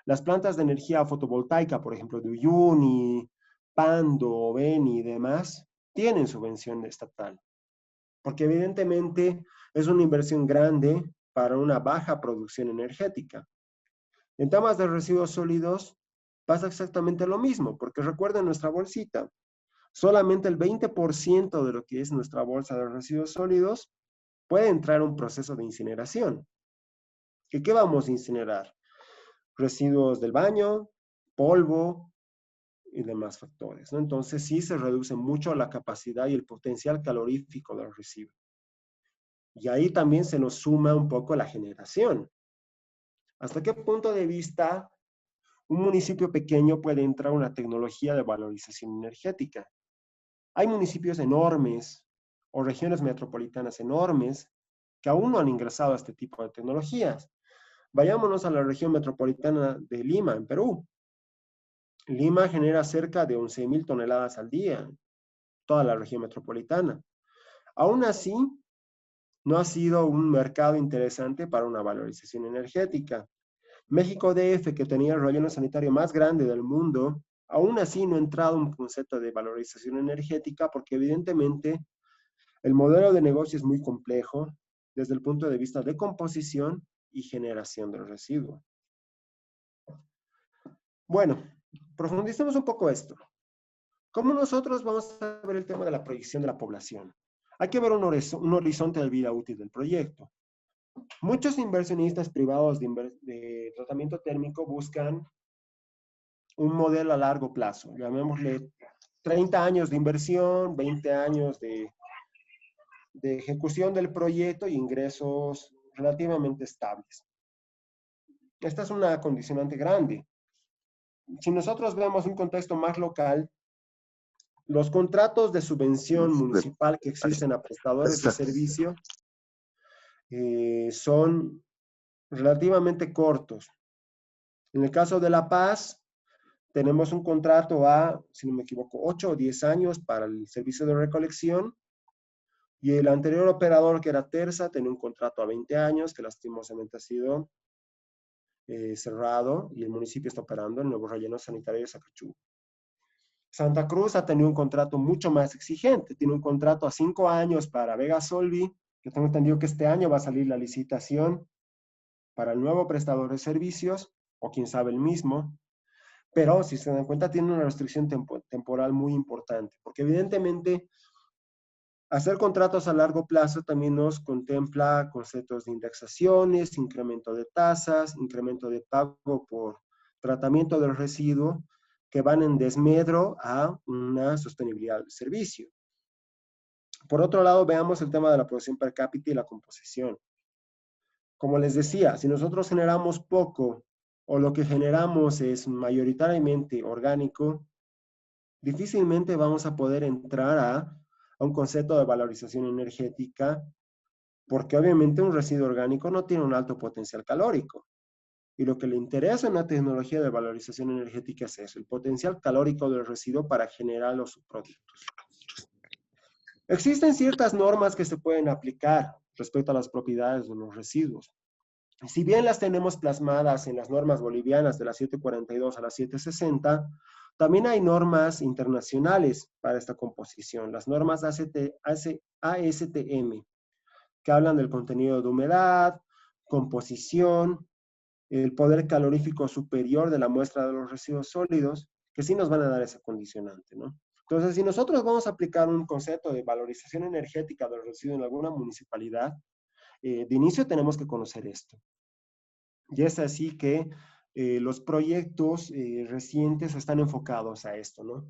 Las plantas de energía fotovoltaica, por ejemplo, de Uyuni, Pando, Beni y demás, tienen subvención estatal, porque evidentemente es una inversión grande para una baja producción energética. En temas de residuos sólidos pasa exactamente lo mismo, porque recuerden nuestra bolsita, solamente el 20% de lo que es nuestra bolsa de residuos sólidos puede entrar a un proceso de incineración. ¿Y qué vamos a incinerar? Residuos del baño, polvo y demás factores, ¿no? Entonces sí se reduce mucho la capacidad y el potencial calorífico del residuo. Y ahí también se nos suma un poco la generación. ¿Hasta qué punto de vista un municipio pequeño puede entrar a una tecnología de valorización energética? Hay municipios enormes o regiones metropolitanas enormes que aún no han ingresado a este tipo de tecnologías. Vayámonos a la región metropolitana de Lima, en Perú. Lima genera cerca de 11.000 toneladas al día, toda la región metropolitana. Aún así, no ha sido un mercado interesante para una valorización energética. México DF, que tenía el relleno sanitario más grande del mundo, aún así no ha entrado en un concepto de valorización energética porque evidentemente el modelo de negocio es muy complejo desde el punto de vista de composición y generación del residuo. Bueno, profundicemos un poco esto. ¿Cómo nosotros vamos a ver el tema de la proyección de la población? Hay que ver un horizonte de vida útil del proyecto. Muchos inversionistas privados de tratamiento térmico buscan un modelo a largo plazo, llamémosle 30 años de inversión, 20 años de ejecución del proyecto y ingresos relativamente estables. Esta es una condicionante grande. Si nosotros vemos un contexto más local, los contratos de subvención municipal que existen a prestadores de servicio son relativamente cortos. En el caso de La Paz, tenemos un contrato a, si no me equivoco, 8 o 10 años para el servicio de recolección, y el anterior operador, que era Tersa, tenía un contrato a 20 años, que lastimosamente ha sido cerrado, y el municipio está operando el nuevo relleno sanitario de Sacachú. Santa Cruz ha tenido un contrato mucho más exigente, tiene un contrato a 5 años para Vega Solvi Yo tengo entendido que este año va a salir la licitación para el nuevo prestador de servicios, o quién sabe el mismo, pero si se dan cuenta tiene una restricción temporal muy importante, porque evidentemente hacer contratos a largo plazo también nos contempla conceptos de indexaciones, incremento de tasas, incremento de pago por tratamiento del residuo, que van en desmedro a una sostenibilidad del servicio. Por otro lado, veamos el tema de la producción per cápita y la composición. Como les decía, si nosotros generamos poco o lo que generamos es mayoritariamente orgánico, difícilmente vamos a poder entrar a un concepto de valorización energética, porque obviamente un residuo orgánico no tiene un alto potencial calórico. Y lo que le interesa en una tecnología de valorización energética es eso, el potencial calórico del residuo para generar los subproductos. Existen ciertas normas que se pueden aplicar respecto a las propiedades de los residuos. Si bien las tenemos plasmadas en las normas bolivianas de la 742 a la 760, también hay normas internacionales para esta composición, las normas ASTM, que hablan del contenido de humedad, composición, el poder calorífico superior de la muestra de los residuos sólidos, que sí nos van a dar ese condicionante, ¿no? Entonces, si nosotros vamos a aplicar un concepto de valorización energética del residuo en alguna municipalidad, de inicio tenemos que conocer esto. Y es así que los proyectos recientes están enfocados a esto, ¿no?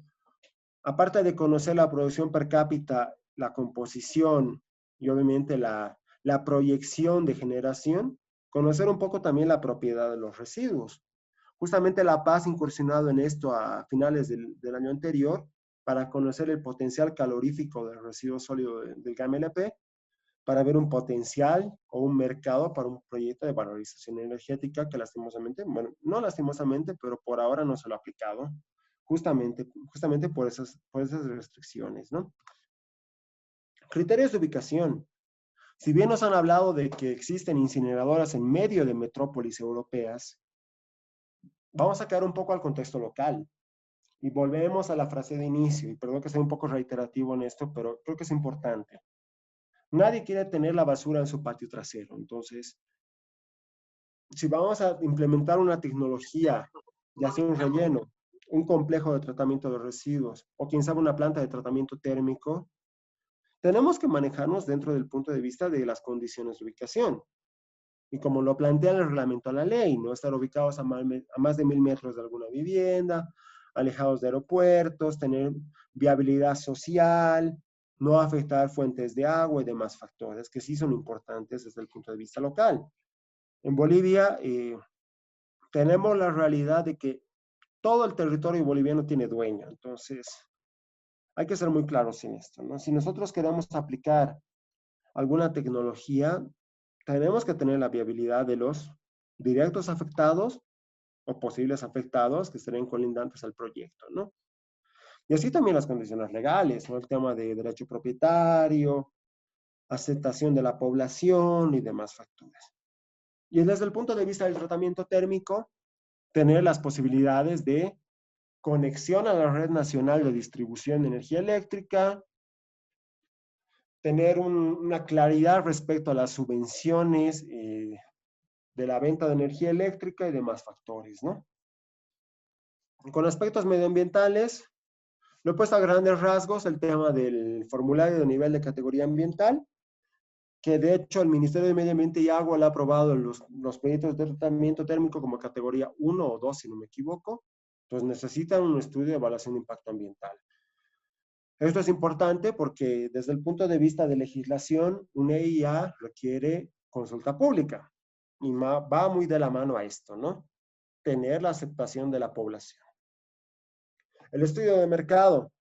Aparte de conocer la producción per cápita, la composición y obviamente la proyección de generación, conocer un poco también la propiedad de los residuos. Justamente La Paz ha incursionado en esto a finales del año anterior para conocer el potencial calorífico del residuo sólido del GAMLP, para ver un potencial o un mercado para un proyecto de valorización energética que lastimosamente, bueno, no lastimosamente, pero por ahora no se lo ha aplicado, justamente por esas restricciones, ¿no? Criterios de ubicación. Si bien nos han hablado de que existen incineradoras en medio de metrópolis europeas, vamos a caer un poco al contexto local. Y volvemos a la frase de inicio, y perdón que sea un poco reiterativo en esto, pero creo que es importante. Nadie quiere tener la basura en su patio trasero. Entonces, si vamos a implementar una tecnología, ya sea un relleno, un complejo de tratamiento de residuos, o quién sabe una planta de tratamiento térmico, tenemos que manejarnos dentro del punto de vista de las condiciones de ubicación. Y como lo plantea el reglamento a la ley, no estar ubicados a más de 1000 metros de alguna vivienda, alejados de aeropuertos, tener viabilidad social, no afectar fuentes de agua y demás factores que sí son importantes desde el punto de vista local. En Bolivia tenemos la realidad de que todo el territorio boliviano tiene dueño, entonces hay que ser muy claros en esto, ¿no? Si nosotros queremos aplicar alguna tecnología, tenemos que tener la viabilidad de los directos afectados o posibles afectados que estarían colindantes al proyecto, ¿no? Y así también las condiciones legales, ¿no? El tema de derecho propietario, aceptación de la población y demás factores. Y desde el punto de vista del tratamiento térmico, tener las posibilidades de conexión a la red nacional de distribución de energía eléctrica, tener una claridad respecto a las subvenciones de la venta de energía eléctrica y demás factores, ¿no? Con aspectos medioambientales, lo he puesto a grandes rasgos el tema del formulario de nivel de categoría ambiental, que de hecho el Ministerio de Medio Ambiente y Agua lo ha aprobado en los proyectos de tratamiento térmico como categoría 1 o 2, si no me equivoco. Entonces necesitan un estudio de evaluación de impacto ambiental. Esto es importante porque desde el punto de vista de legislación, un EIA requiere consulta pública y va muy de la mano a esto, ¿no? Tener la aceptación de la población. El estudio de mercado.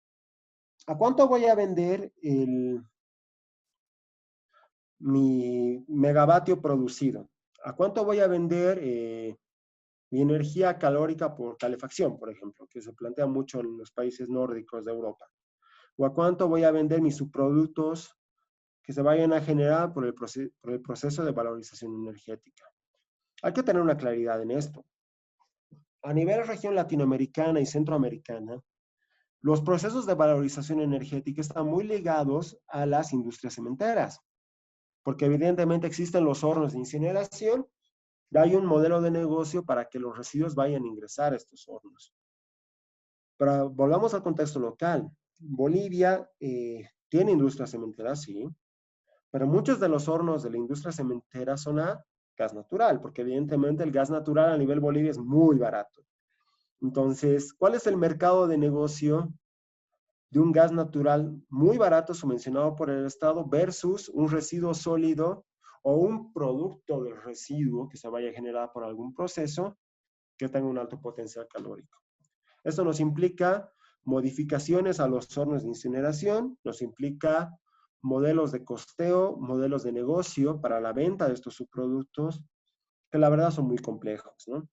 ¿A cuánto voy a vender mi megavatio producido? ¿A cuánto voy a vender mi energía calórica por calefacción, por ejemplo, que se plantea mucho en los países nórdicos de Europa? ¿O a cuánto voy a vender mis subproductos que se vayan a generar por el proceso de valorización energética? Hay que tener una claridad en esto. A nivel región latinoamericana y centroamericana, los procesos de valorización energética están muy ligados a las industrias cementeras. porque evidentemente existen los hornos de incineración y hay un modelo de negocio para que los residuos vayan a ingresar a estos hornos. Pero volvamos al contexto local. Bolivia tiene industria cementera, sí, pero muchos de los hornos de la industria cementera son a gas natural, porque evidentemente el gas natural a nivel Bolivia es muy barato. Entonces, ¿cuál es el mercado de negocio de un gas natural muy barato subvencionado por el Estado versus un residuo sólido o un producto del residuo que se vaya a generar por algún proceso que tenga un alto potencial calórico? Esto nos implica modificaciones a los hornos de incineración, nos implica modelos de costeo, modelos de negocio para la venta de estos subproductos, que la verdad son muy complejos, ¿no?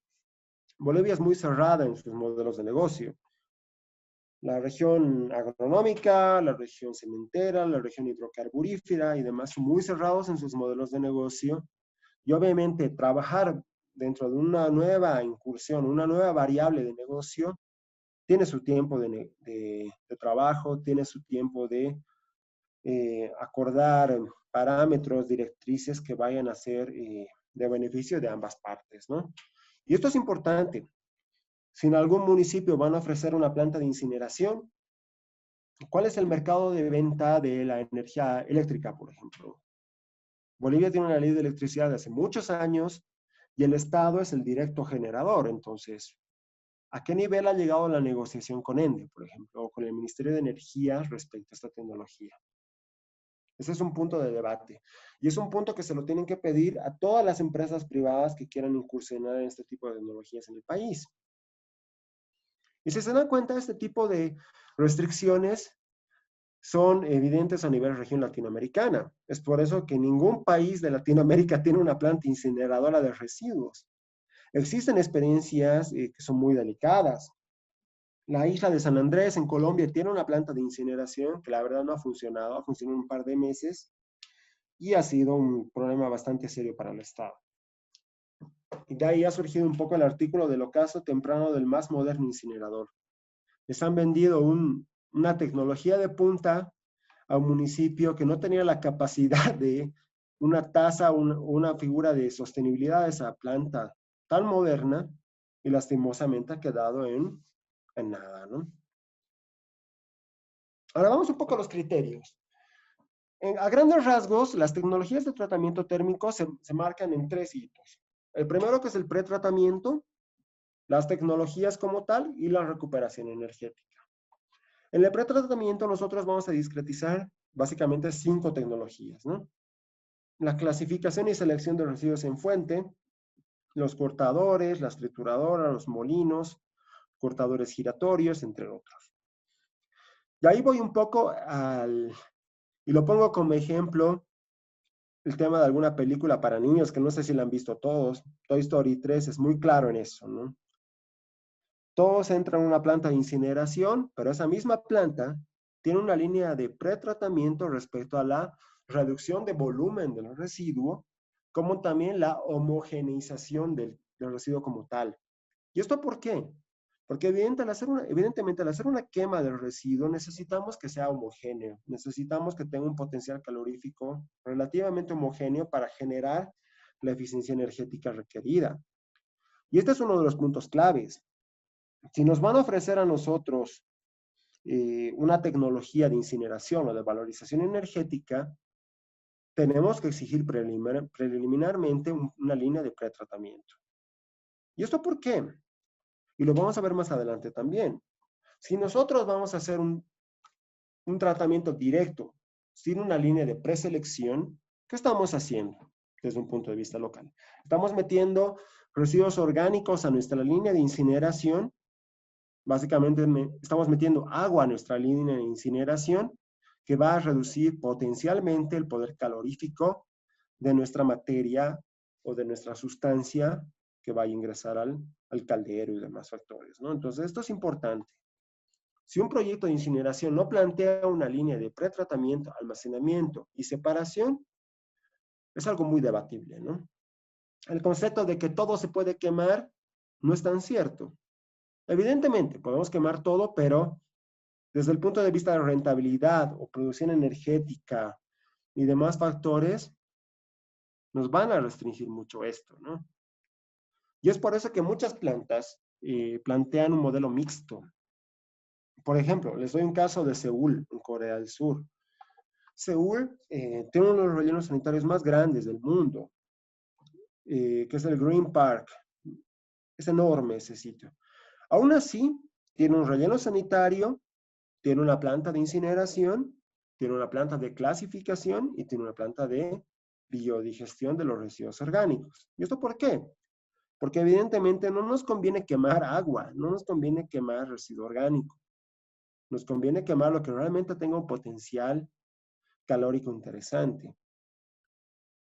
Bolivia es muy cerrada en sus modelos de negocio. La región agronómica, la región cementera, la región hidrocarburífera y demás son muy cerrados en sus modelos de negocio. Y obviamente trabajar dentro de una nueva incursión, una nueva variable de negocio, tiene su tiempo de trabajo, tiene su tiempo de acordar parámetros, directrices que vayan a ser de beneficio de ambas partes, ¿no? Y esto es importante. Si en algún municipio van a ofrecer una planta de incineración, ¿cuál es el mercado de venta de la energía eléctrica, por ejemplo? Bolivia tiene una ley de electricidad de hace muchos años y el Estado es el directo generador. Entonces, ¿a qué nivel ha llegado la negociación con ENDE, por ejemplo, o con el Ministerio de Energía respecto a esta tecnología? Ese es un punto de debate. Y es un punto que se lo tienen que pedir a todas las empresas privadas que quieran incursionar en este tipo de tecnologías en el país. Y si se dan cuenta, este tipo de restricciones son evidentes a nivel región latinoamericana. Es por eso que ningún país de Latinoamérica tiene una planta incineradora de residuos. Existen experiencias que son muy delicadas. La isla de San Andrés en Colombia tiene una planta de incineración que la verdad no ha funcionado, ha funcionado un par de meses y ha sido un problema bastante serio para el Estado. Y de ahí ha surgido un poco el artículo del ocaso temprano del más moderno incinerador. Les han vendido una tecnología de punta a un municipio que no tenía la capacidad de una tasa, una figura de sostenibilidad de esa planta tan moderna y lastimosamente ha quedado en nada, ¿no? Ahora vamos un poco a los criterios. A grandes rasgos, las tecnologías de tratamiento térmico se marcan en 3 hitos. El primero, que es el pretratamiento, las tecnologías como tal y la recuperación energética. En el pretratamiento nosotros vamos a discretizar básicamente 5 tecnologías, ¿no? La clasificación y selección de residuos en fuente, los cortadores, las trituradoras, los molinos, cortadores giratorios, entre otros. Y ahí voy un poco y lo pongo como ejemplo, el tema de alguna película para niños, que no sé si la han visto todos. Toy Story 3 es muy claro en eso, ¿no? Todos entran en una planta de incineración, pero esa misma planta tiene una línea de pretratamiento respecto a la reducción de volumen del residuo, como también la homogeneización del residuo como tal. ¿Y esto por qué? Porque evidentemente al hacer una quema del residuo necesitamos que sea homogéneo, necesitamos que tenga un potencial calorífico relativamente homogéneo para generar la eficiencia energética requerida. Y este es uno de los puntos claves. Si nos van a ofrecer a nosotros una tecnología de incineración o de valorización energética, tenemos que exigir preliminarmente una línea de pretratamiento. ¿Y esto por qué? Y lo vamos a ver más adelante también. Si nosotros vamos a hacer un tratamiento directo, sin una línea de preselección, ¿qué estamos haciendo desde un punto de vista local? Estamos metiendo residuos orgánicos a nuestra línea de incineración. Básicamente estamos metiendo agua a nuestra línea de incineración que va a reducir potencialmente el poder calorífico de nuestra materia o de nuestra sustancia que va a ingresar al caldero y demás factores, ¿no? Entonces, esto es importante. Si un proyecto de incineración no plantea una línea de pretratamiento, almacenamiento y separación, es algo muy debatible, ¿no? El concepto de que todo se puede quemar no es tan cierto. Evidentemente, podemos quemar todo, pero desde el punto de vista de rentabilidad o producción energética y demás factores, nos van a restringir mucho esto, ¿no? Y es por eso que muchas plantas plantean un modelo mixto. Por ejemplo, les doy un caso de Seúl, en Corea del Sur. Seúl tiene uno de los rellenos sanitarios más grandes del mundo, que es el Green Park. Es enorme ese sitio. Aún así, tiene un relleno sanitario, tiene una planta de incineración, tiene una planta de clasificación y tiene una planta de biodigestión de los residuos orgánicos. ¿Y esto por qué? Porque evidentemente no nos conviene quemar agua, no nos conviene quemar residuo orgánico. Nos conviene quemar lo que realmente tenga un potencial calórico interesante.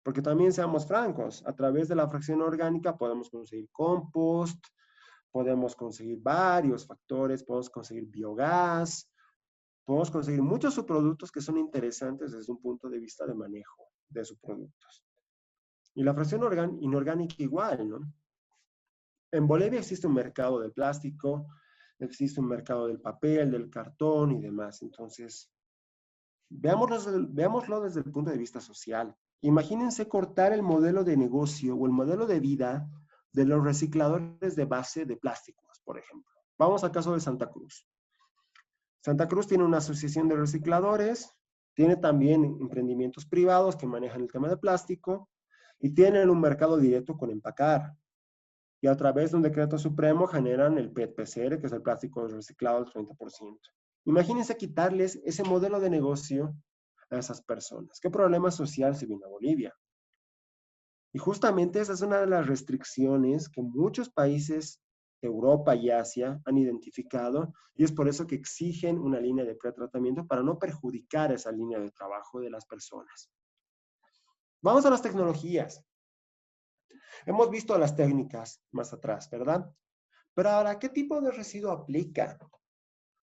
Porque también seamos francos, a través de la fracción orgánica podemos conseguir compost, podemos conseguir varios factores, podemos conseguir biogás, podemos conseguir muchos subproductos que son interesantes desde un punto de vista de manejo de subproductos. Y la fracción inorgánica igual, ¿no? En Bolivia existe un mercado del plástico, existe un mercado del papel, del cartón y demás. Entonces, veámoslo desde el punto de vista social. Imagínense cortar el modelo de negocio o el modelo de vida de los recicladores de base de plásticos, por ejemplo. Vamos al caso de Santa Cruz. Santa Cruz tiene una asociación de recicladores, tiene también emprendimientos privados que manejan el tema de plástico y tienen un mercado directo con empacar. Y a través de un decreto supremo generan el PET-PCR, que es el plástico reciclado al 30%. Imagínense quitarles ese modelo de negocio a esas personas. ¿Qué problema social se viene a Bolivia? Y justamente esa es una de las restricciones que muchos países de Europa y Asia han identificado y es por eso que exigen una línea de pretratamiento para no perjudicar esa línea de trabajo de las personas. Vamos a las tecnologías. Hemos visto las técnicas más atrás, ¿verdad? Pero ahora, ¿qué tipo de residuo aplica?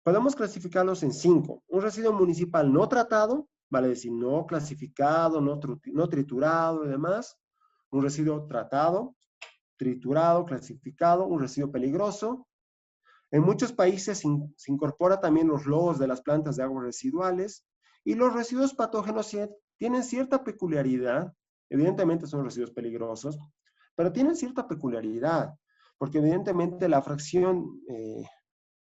Podemos clasificarlos en 5. Un residuo municipal no tratado, vale decir no clasificado, no triturado y demás. Un residuo tratado, triturado, clasificado, un residuo peligroso. En muchos países se incorpora también los logos de las plantas de aguas residuales y los residuos patógenos tienen cierta peculiaridad. Evidentemente son residuos peligrosos, pero tienen cierta peculiaridad, porque evidentemente la fracción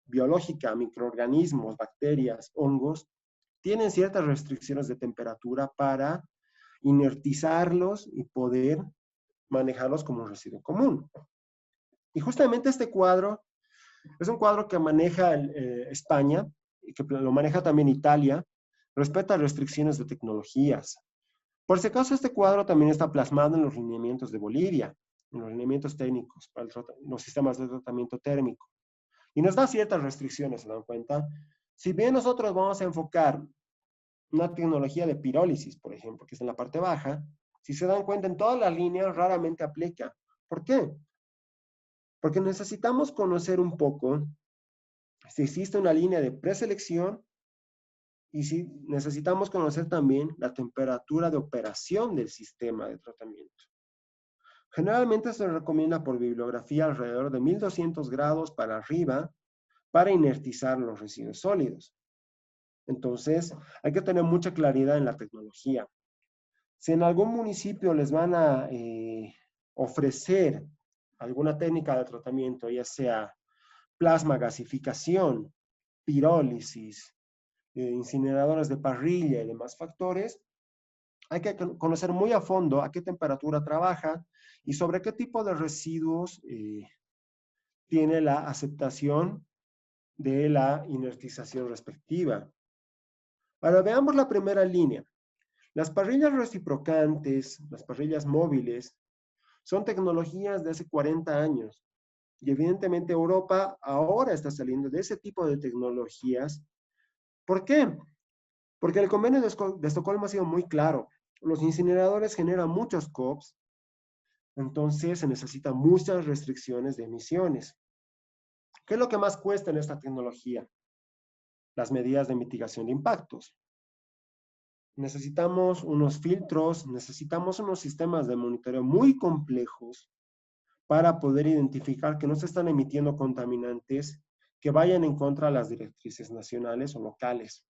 biológica, microorganismos, bacterias, hongos, tienen ciertas restricciones de temperatura para inertizarlos y poder manejarlos como un residuo común. Y justamente este cuadro es un cuadro que maneja España y que lo maneja también Italia, respecto restricciones de tecnologías. Por si acaso, este cuadro también está plasmado en los lineamientos de Bolivia, en los lineamientos técnicos para los sistemas de tratamiento térmico. Y nos da ciertas restricciones, ¿se dan cuenta? Si bien nosotros vamos a enfocar una tecnología de pirólisis, por ejemplo, que es en la parte baja, si se dan cuenta, en todas las líneas raramente aplica. ¿Por qué? Porque necesitamos conocer un poco si existe una línea de preselección y si necesitamos conocer también la temperatura de operación del sistema de tratamiento. Generalmente se recomienda por bibliografía alrededor de 1200 grados para arriba para inertizar los residuos sólidos. Entonces, hay que tener mucha claridad en la tecnología. Si en algún municipio les van a ofrecer alguna técnica de tratamiento, ya sea plasma gasificación, pirólisis, incineradores de parrilla y demás factores, hay que conocer muy a fondo a qué temperatura trabaja y sobre qué tipo de residuos tiene la aceptación de la inertización respectiva. Ahora veamos la primera línea. Las parrillas reciprocantes, las parrillas móviles, son tecnologías de hace 40 años. Y evidentemente Europa ahora está saliendo de ese tipo de tecnologías. ¿Por qué? Porque el convenio de Estocolmo ha sido muy claro. Los incineradores generan muchos COPs, entonces se necesitan muchas restricciones de emisiones. ¿Qué es lo que más cuesta en esta tecnología? Las medidas de mitigación de impactos. Necesitamos unos filtros, necesitamos unos sistemas de monitoreo muy complejos para poder identificar que no se están emitiendo contaminantes que vayan en contra de las directrices nacionales o locales.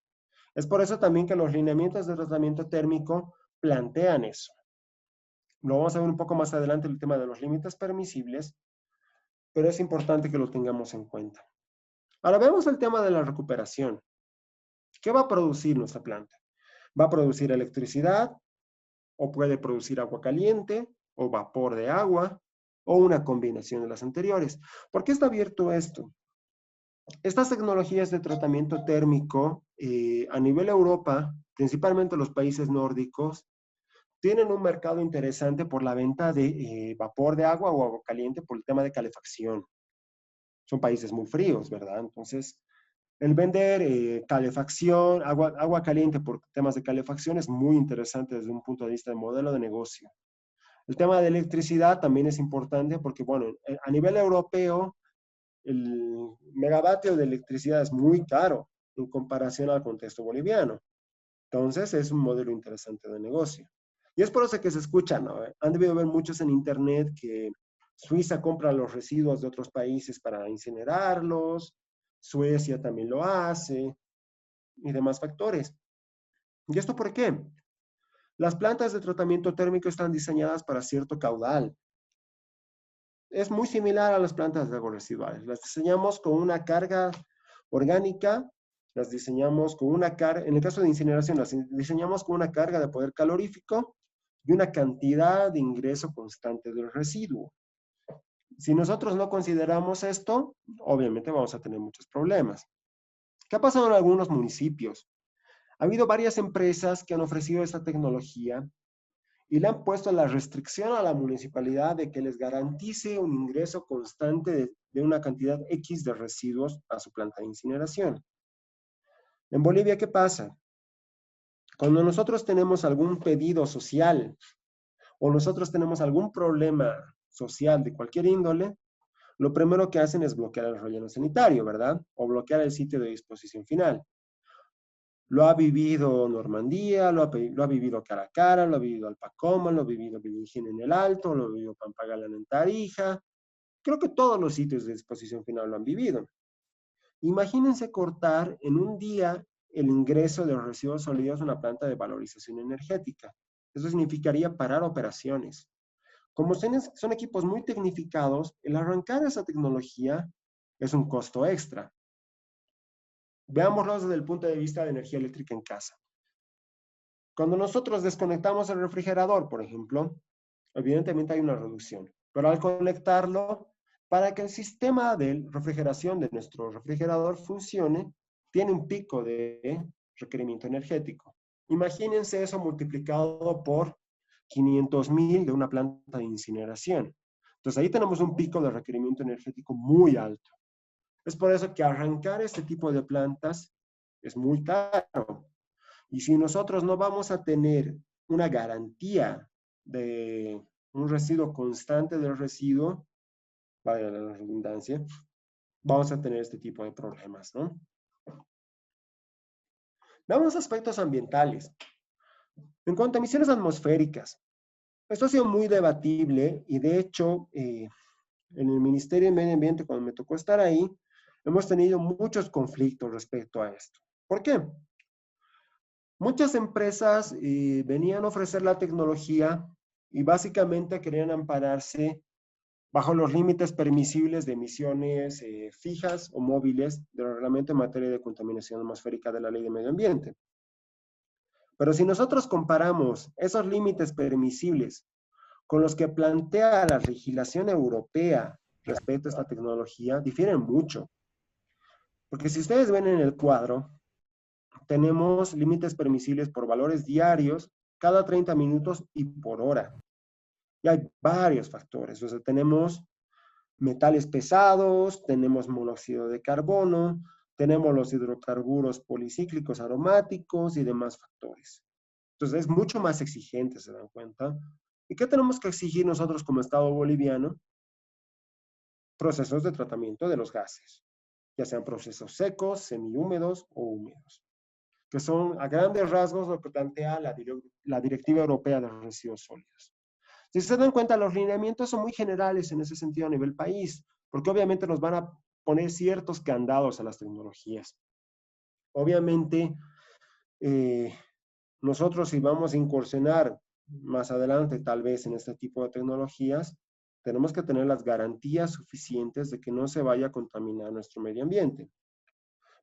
Es por eso también que los lineamientos de tratamiento térmico plantean eso. Lo vamos a ver un poco más adelante, el tema de los límites permisibles, pero es importante que lo tengamos en cuenta. Ahora vemos el tema de la recuperación. ¿Qué va a producir nuestra planta? ¿Va a producir electricidad o puede producir agua caliente o vapor de agua o una combinación de las anteriores? ¿Por qué está abierto esto? Estas tecnologías de tratamiento térmico a nivel Europa, principalmente los países nórdicos, tienen un mercado interesante por la venta de vapor de agua o agua caliente por el tema de calefacción. Son países muy fríos, ¿verdad? Entonces, el vender calefacción, agua caliente por temas de calefacción es muy interesante desde un punto de vista de modelo de negocio. El tema de electricidad también es importante porque, bueno, a nivel europeo, el megavatio de electricidad es muy caro en comparación al contexto boliviano. Entonces, es un modelo interesante de negocio. Y es por eso que se escucha, ¿no? Han debido ver muchos en internet que Suiza compra los residuos de otros países para incinerarlos, Suecia también lo hace, y demás factores. ¿Y esto por qué? Las plantas de tratamiento térmico están diseñadas para cierto caudal. Es muy similar a las plantas de aguas residuales. Las diseñamos con una carga orgánica, las diseñamos con una carga, en el caso de incineración, las diseñamos con una carga de poder calorífico y una cantidad de ingreso constante del residuo. Si nosotros no consideramos esto, obviamente vamos a tener muchos problemas. ¿Qué ha pasado en algunos municipios? Ha habido varias empresas que han ofrecido esta tecnología y le han puesto la restricción a la municipalidad de que les garantice un ingreso constante de una cantidad X de residuos a su planta de incineración. En Bolivia, ¿qué pasa? Cuando nosotros tenemos algún pedido social o nosotros tenemos algún problema social de cualquier índole, lo primero que hacen es bloquear el relleno sanitario, ¿verdad? O bloquear el sitio de disposición final. Lo ha vivido Normandía, lo ha vivido Caracara, lo ha vivido Alpacoma, lo ha vivido Villagien en el Alto, lo ha vivido Pampagalan en Tarija. Creo que todos los sitios de disposición final lo han vivido. Imagínense cortar en un día el ingreso de los residuos sólidos a una planta de valorización energética. Eso significaría parar operaciones. Como son equipos muy tecnificados, el arrancar esa tecnología es un costo extra. Veámoslo desde el punto de vista de energía eléctrica en casa. Cuando nosotros desconectamos el refrigerador, por ejemplo, evidentemente hay una reducción, pero al conectarlo, para que el sistema de refrigeración de nuestro refrigerador funcione, tiene un pico de requerimiento energético. Imagínense eso multiplicado por 500,000 de una planta de incineración. Entonces ahí tenemos un pico de requerimiento energético muy alto. Es por eso que arrancar este tipo de plantas es muy caro. Y si nosotros no vamos a tener una garantía de un residuo constante del residuo, vaya la redundancia, vamos a tener este tipo de problemas, ¿no? Veamos aspectos ambientales. En cuanto a emisiones atmosféricas, esto ha sido muy debatible y de hecho en el Ministerio de Medio Ambiente, cuando me tocó estar ahí, hemos tenido muchos conflictos respecto a esto. ¿Por qué? Muchas empresas venían a ofrecer la tecnología y básicamente querían ampararse bajo los límites permisibles de emisiones fijas o móviles del reglamento en materia de contaminación atmosférica de la Ley de Medio Ambiente. Pero si nosotros comparamos esos límites permisibles con los que plantea la legislación europea respecto a esta tecnología, difieren mucho. Porque si ustedes ven en el cuadro, tenemos límites permisibles por valores diarios, cada 30 minutos y por hora. Y hay varios factores. O sea, tenemos metales pesados, tenemos monóxido de carbono, tenemos los hidrocarburos policíclicos aromáticos y demás factores. Entonces es mucho más exigente, ¿se dan cuenta? ¿Y qué tenemos que exigir nosotros como Estado boliviano? Procesos de tratamiento de los gases, ya sean procesos secos, semihúmedos o húmedos, que son a grandes rasgos lo que plantea la Directiva Europea de Residuos Sólidos. Si se dan cuenta, los lineamientos son muy generales en ese sentido a nivel país, porque obviamente nos van a poner ciertos candados a las tecnologías. Obviamente, nosotros si vamos a incursionar más adelante, tal vez en este tipo de tecnologías, tenemos que tener las garantías suficientes de que no se vaya a contaminar nuestro medio ambiente.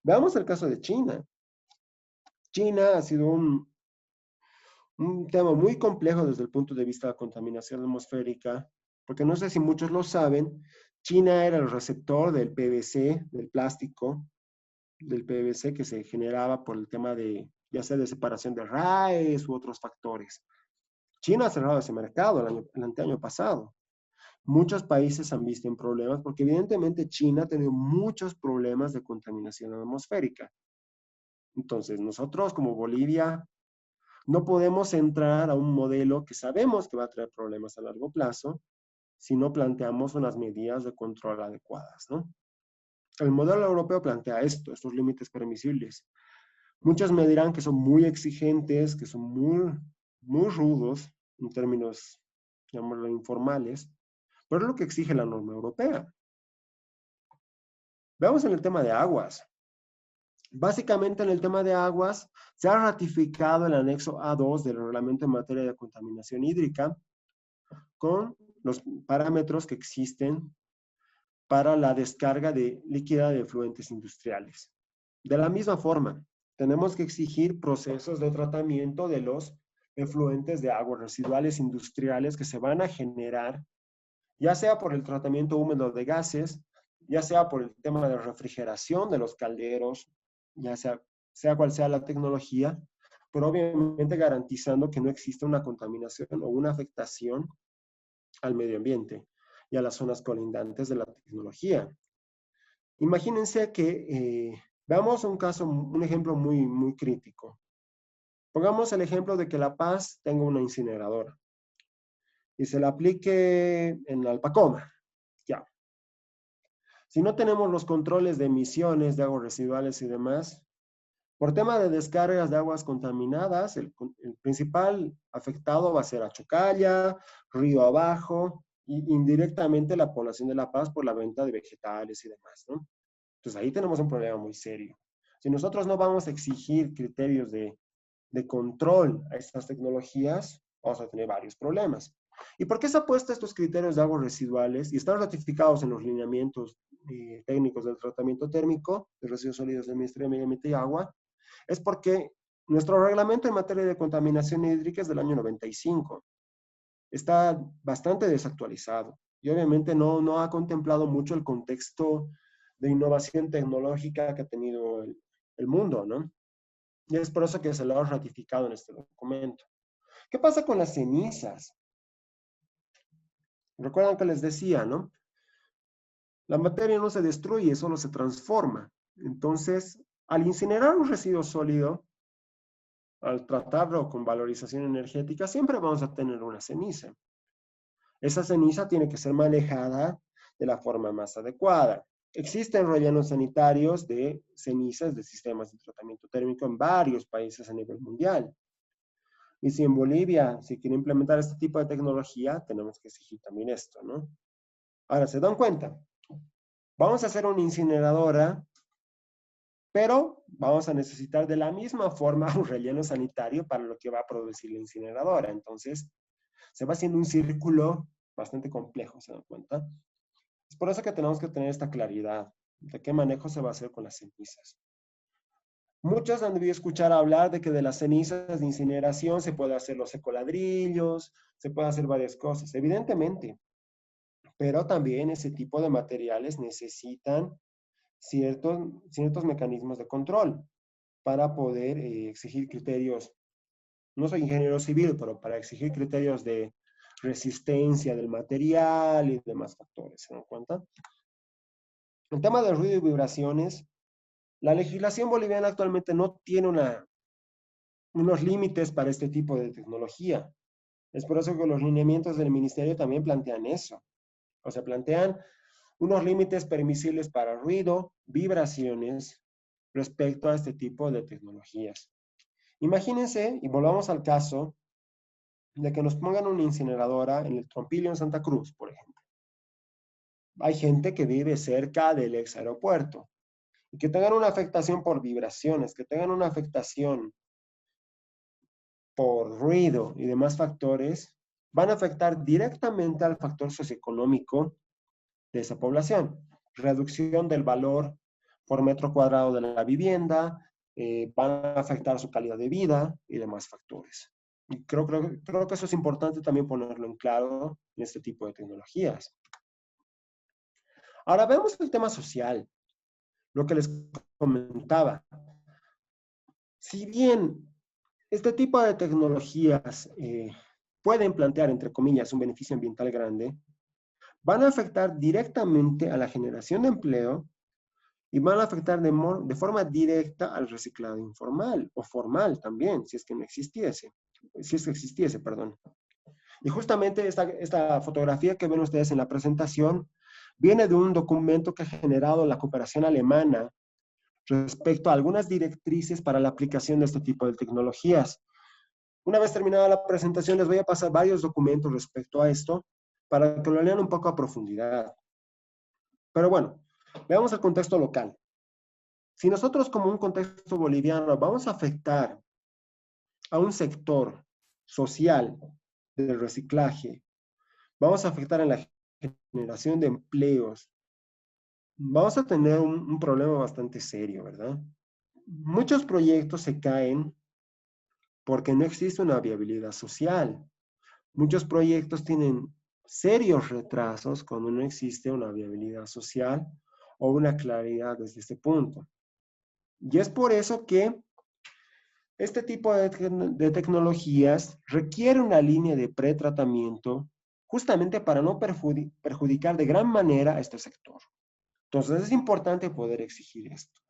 Veamos el caso de China. China ha sido un tema muy complejo desde el punto de vista de la contaminación atmosférica, porque no sé si muchos lo saben, China era el receptor del PVC, del plástico, del PVC que se generaba por el tema de, ya sea de separación de raíz u otros factores. China ha cerrado ese mercado el anteaño pasado. Muchos países han visto en problemas porque evidentemente China ha tenido muchos problemas de contaminación atmosférica. Entonces, nosotros como Bolivia no podemos entrar a un modelo que sabemos que va a traer problemas a largo plazo si no planteamos unas medidas de control adecuadas, ¿no? El modelo europeo plantea esto, estos límites permisibles. Muchos me dirán que son muy exigentes, que son muy rudos en términos, llamémoslo, informales, pero es lo que exige la norma europea. Veamos en el tema de aguas. Básicamente en el tema de aguas se ha ratificado el anexo A2 del reglamento en materia de contaminación hídrica con los parámetros que existen para la descarga de líquida de efluentes industriales. De la misma forma, tenemos que exigir procesos de tratamiento de los efluentes de aguas residuales industriales que se van a generar, ya sea por el tratamiento húmedo de gases, ya sea por el tema de refrigeración de los calderos, ya sea cual sea la tecnología, pero obviamente garantizando que no exista una contaminación o una afectación al medio ambiente y a las zonas colindantes de la tecnología. Imagínense que veamos un caso, un ejemplo muy crítico. Pongamos el ejemplo de que La Paz tenga una incineradora y se la aplique en Alpacoma. Ya. Si no tenemos los controles de emisiones de aguas residuales y demás, por tema de descargas de aguas contaminadas, el principal afectado va a ser Achocalla, Río Abajo, y indirectamente la población de La Paz por la venta de vegetales y demás, ¿no? Entonces ahí tenemos un problema muy serio. Si nosotros no vamos a exigir criterios de control a estas tecnologías, vamos a tener varios problemas. ¿Y por qué se ha puesto estos criterios de aguas residuales y están ratificados en los lineamientos técnicos del tratamiento térmico de residuos sólidos del Ministerio de Medio Ambiente y Agua? Es porque nuestro reglamento en materia de contaminación hídrica es del año 95. Está bastante desactualizado y obviamente no ha contemplado mucho el contexto de innovación tecnológica que ha tenido el mundo, ¿no? Y es por eso que se lo ha ratificado en este documento. ¿Qué pasa con las cenizas? Recuerdan que les decía, ¿no? La materia no se destruye, solo se transforma. Entonces, al incinerar un residuo sólido, al tratarlo con valorización energética, siempre vamos a tener una ceniza. Esa ceniza tiene que ser manejada de la forma más adecuada. Existen rellenos sanitarios de cenizas de sistemas de tratamiento térmico en varios países a nivel mundial. Y si en Bolivia se quiere implementar este tipo de tecnología, tenemos que exigir también esto, ¿no? Ahora, ¿se dan cuenta? Vamos a hacer una incineradora, pero vamos a necesitar de la misma forma un relleno sanitario para lo que va a producir la incineradora. Entonces, se va haciendo un círculo bastante complejo, ¿se dan cuenta? Es por eso que tenemos que tener esta claridad de qué manejo se va a hacer con las cenizas. Muchos han debido escuchar hablar de que de las cenizas de incineración se puede hacer los ecoladrillos, se puede hacer varias cosas, evidentemente, pero también ese tipo de materiales necesitan ciertos mecanismos de control para poder exigir criterios. No soy ingeniero civil, pero para exigir criterios de resistencia del material y demás factores, ¿se dan cuenta? El tema del ruido y vibraciones, la legislación boliviana actualmente no tiene unos límites para este tipo de tecnología. Es por eso que los lineamientos del ministerio también plantean eso. O sea, plantean unos límites permisibles para ruido, vibraciones, respecto a este tipo de tecnologías. Imagínense, y volvamos al caso, de que nos pongan una incineradora en el Trompillo en Santa Cruz, por ejemplo. Hay gente que vive cerca del ex aeropuerto y que tengan una afectación por vibraciones, que tengan una afectación por ruido y demás factores, van a afectar directamente al factor socioeconómico de esa población. Reducción del valor por metro cuadrado de la vivienda, van a afectar su calidad de vida y demás factores. Y creo que eso es importante también ponerlo en claro en este tipo de tecnologías. Ahora vemos el tema social, lo que les comentaba. Si bien este tipo de tecnologías pueden plantear, entre comillas, un beneficio ambiental grande, van a afectar directamente a la generación de empleo y van a afectar de forma directa al reciclado informal o formal también, si es que no existiese, si es que existiese, perdón. Y justamente esta fotografía que ven ustedes en la presentación viene de un documento que ha generado la cooperación alemana respecto a algunas directrices para la aplicación de este tipo de tecnologías. Una vez terminada la presentación, les voy a pasar varios documentos respecto a esto para que lo lean un poco a profundidad. Pero bueno, veamos el contexto local. Si nosotros como un contexto boliviano vamos a afectar a un sector social del reciclaje, vamos a afectar en la generación de empleos, vamos a tener un problema bastante serio, ¿verdad? Muchos proyectos se caen porque no existe una viabilidad social. Muchos proyectos tienen serios retrasos cuando no existe una viabilidad social o una claridad desde este punto. Y es por eso que este tipo de tecnologías requiere una línea de pretratamiento justamente para no perjudicar de gran manera a este sector. Entonces es importante poder exigir esto.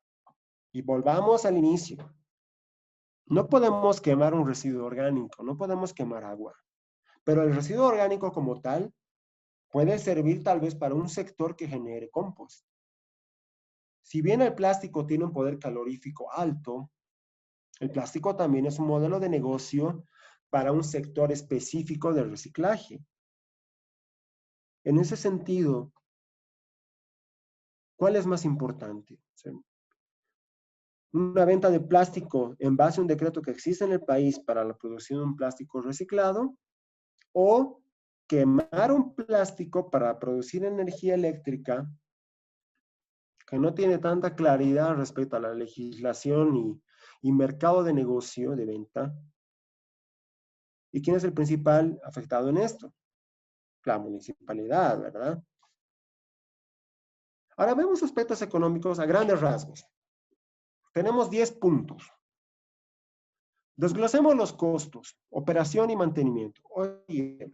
Y volvamos al inicio. No podemos quemar un residuo orgánico, no podemos quemar agua, pero el residuo orgánico como tal puede servir tal vez para un sector que genere compost. Si bien el plástico tiene un poder calorífico alto, el plástico también es un modelo de negocio para un sector específico del reciclaje. En ese sentido, ¿cuál es más importante? Una venta de plástico en base a un decreto que existe en el país para la producción de un plástico reciclado o quemar un plástico para producir energía eléctrica que no tiene tanta claridad respecto a la legislación y mercado de negocio de venta. ¿Y quién es el principal afectado en esto? La municipalidad, ¿verdad? Ahora vemos aspectos económicos a grandes rasgos. Tenemos 10 puntos. Desglosemos los costos, operación y mantenimiento. Oye,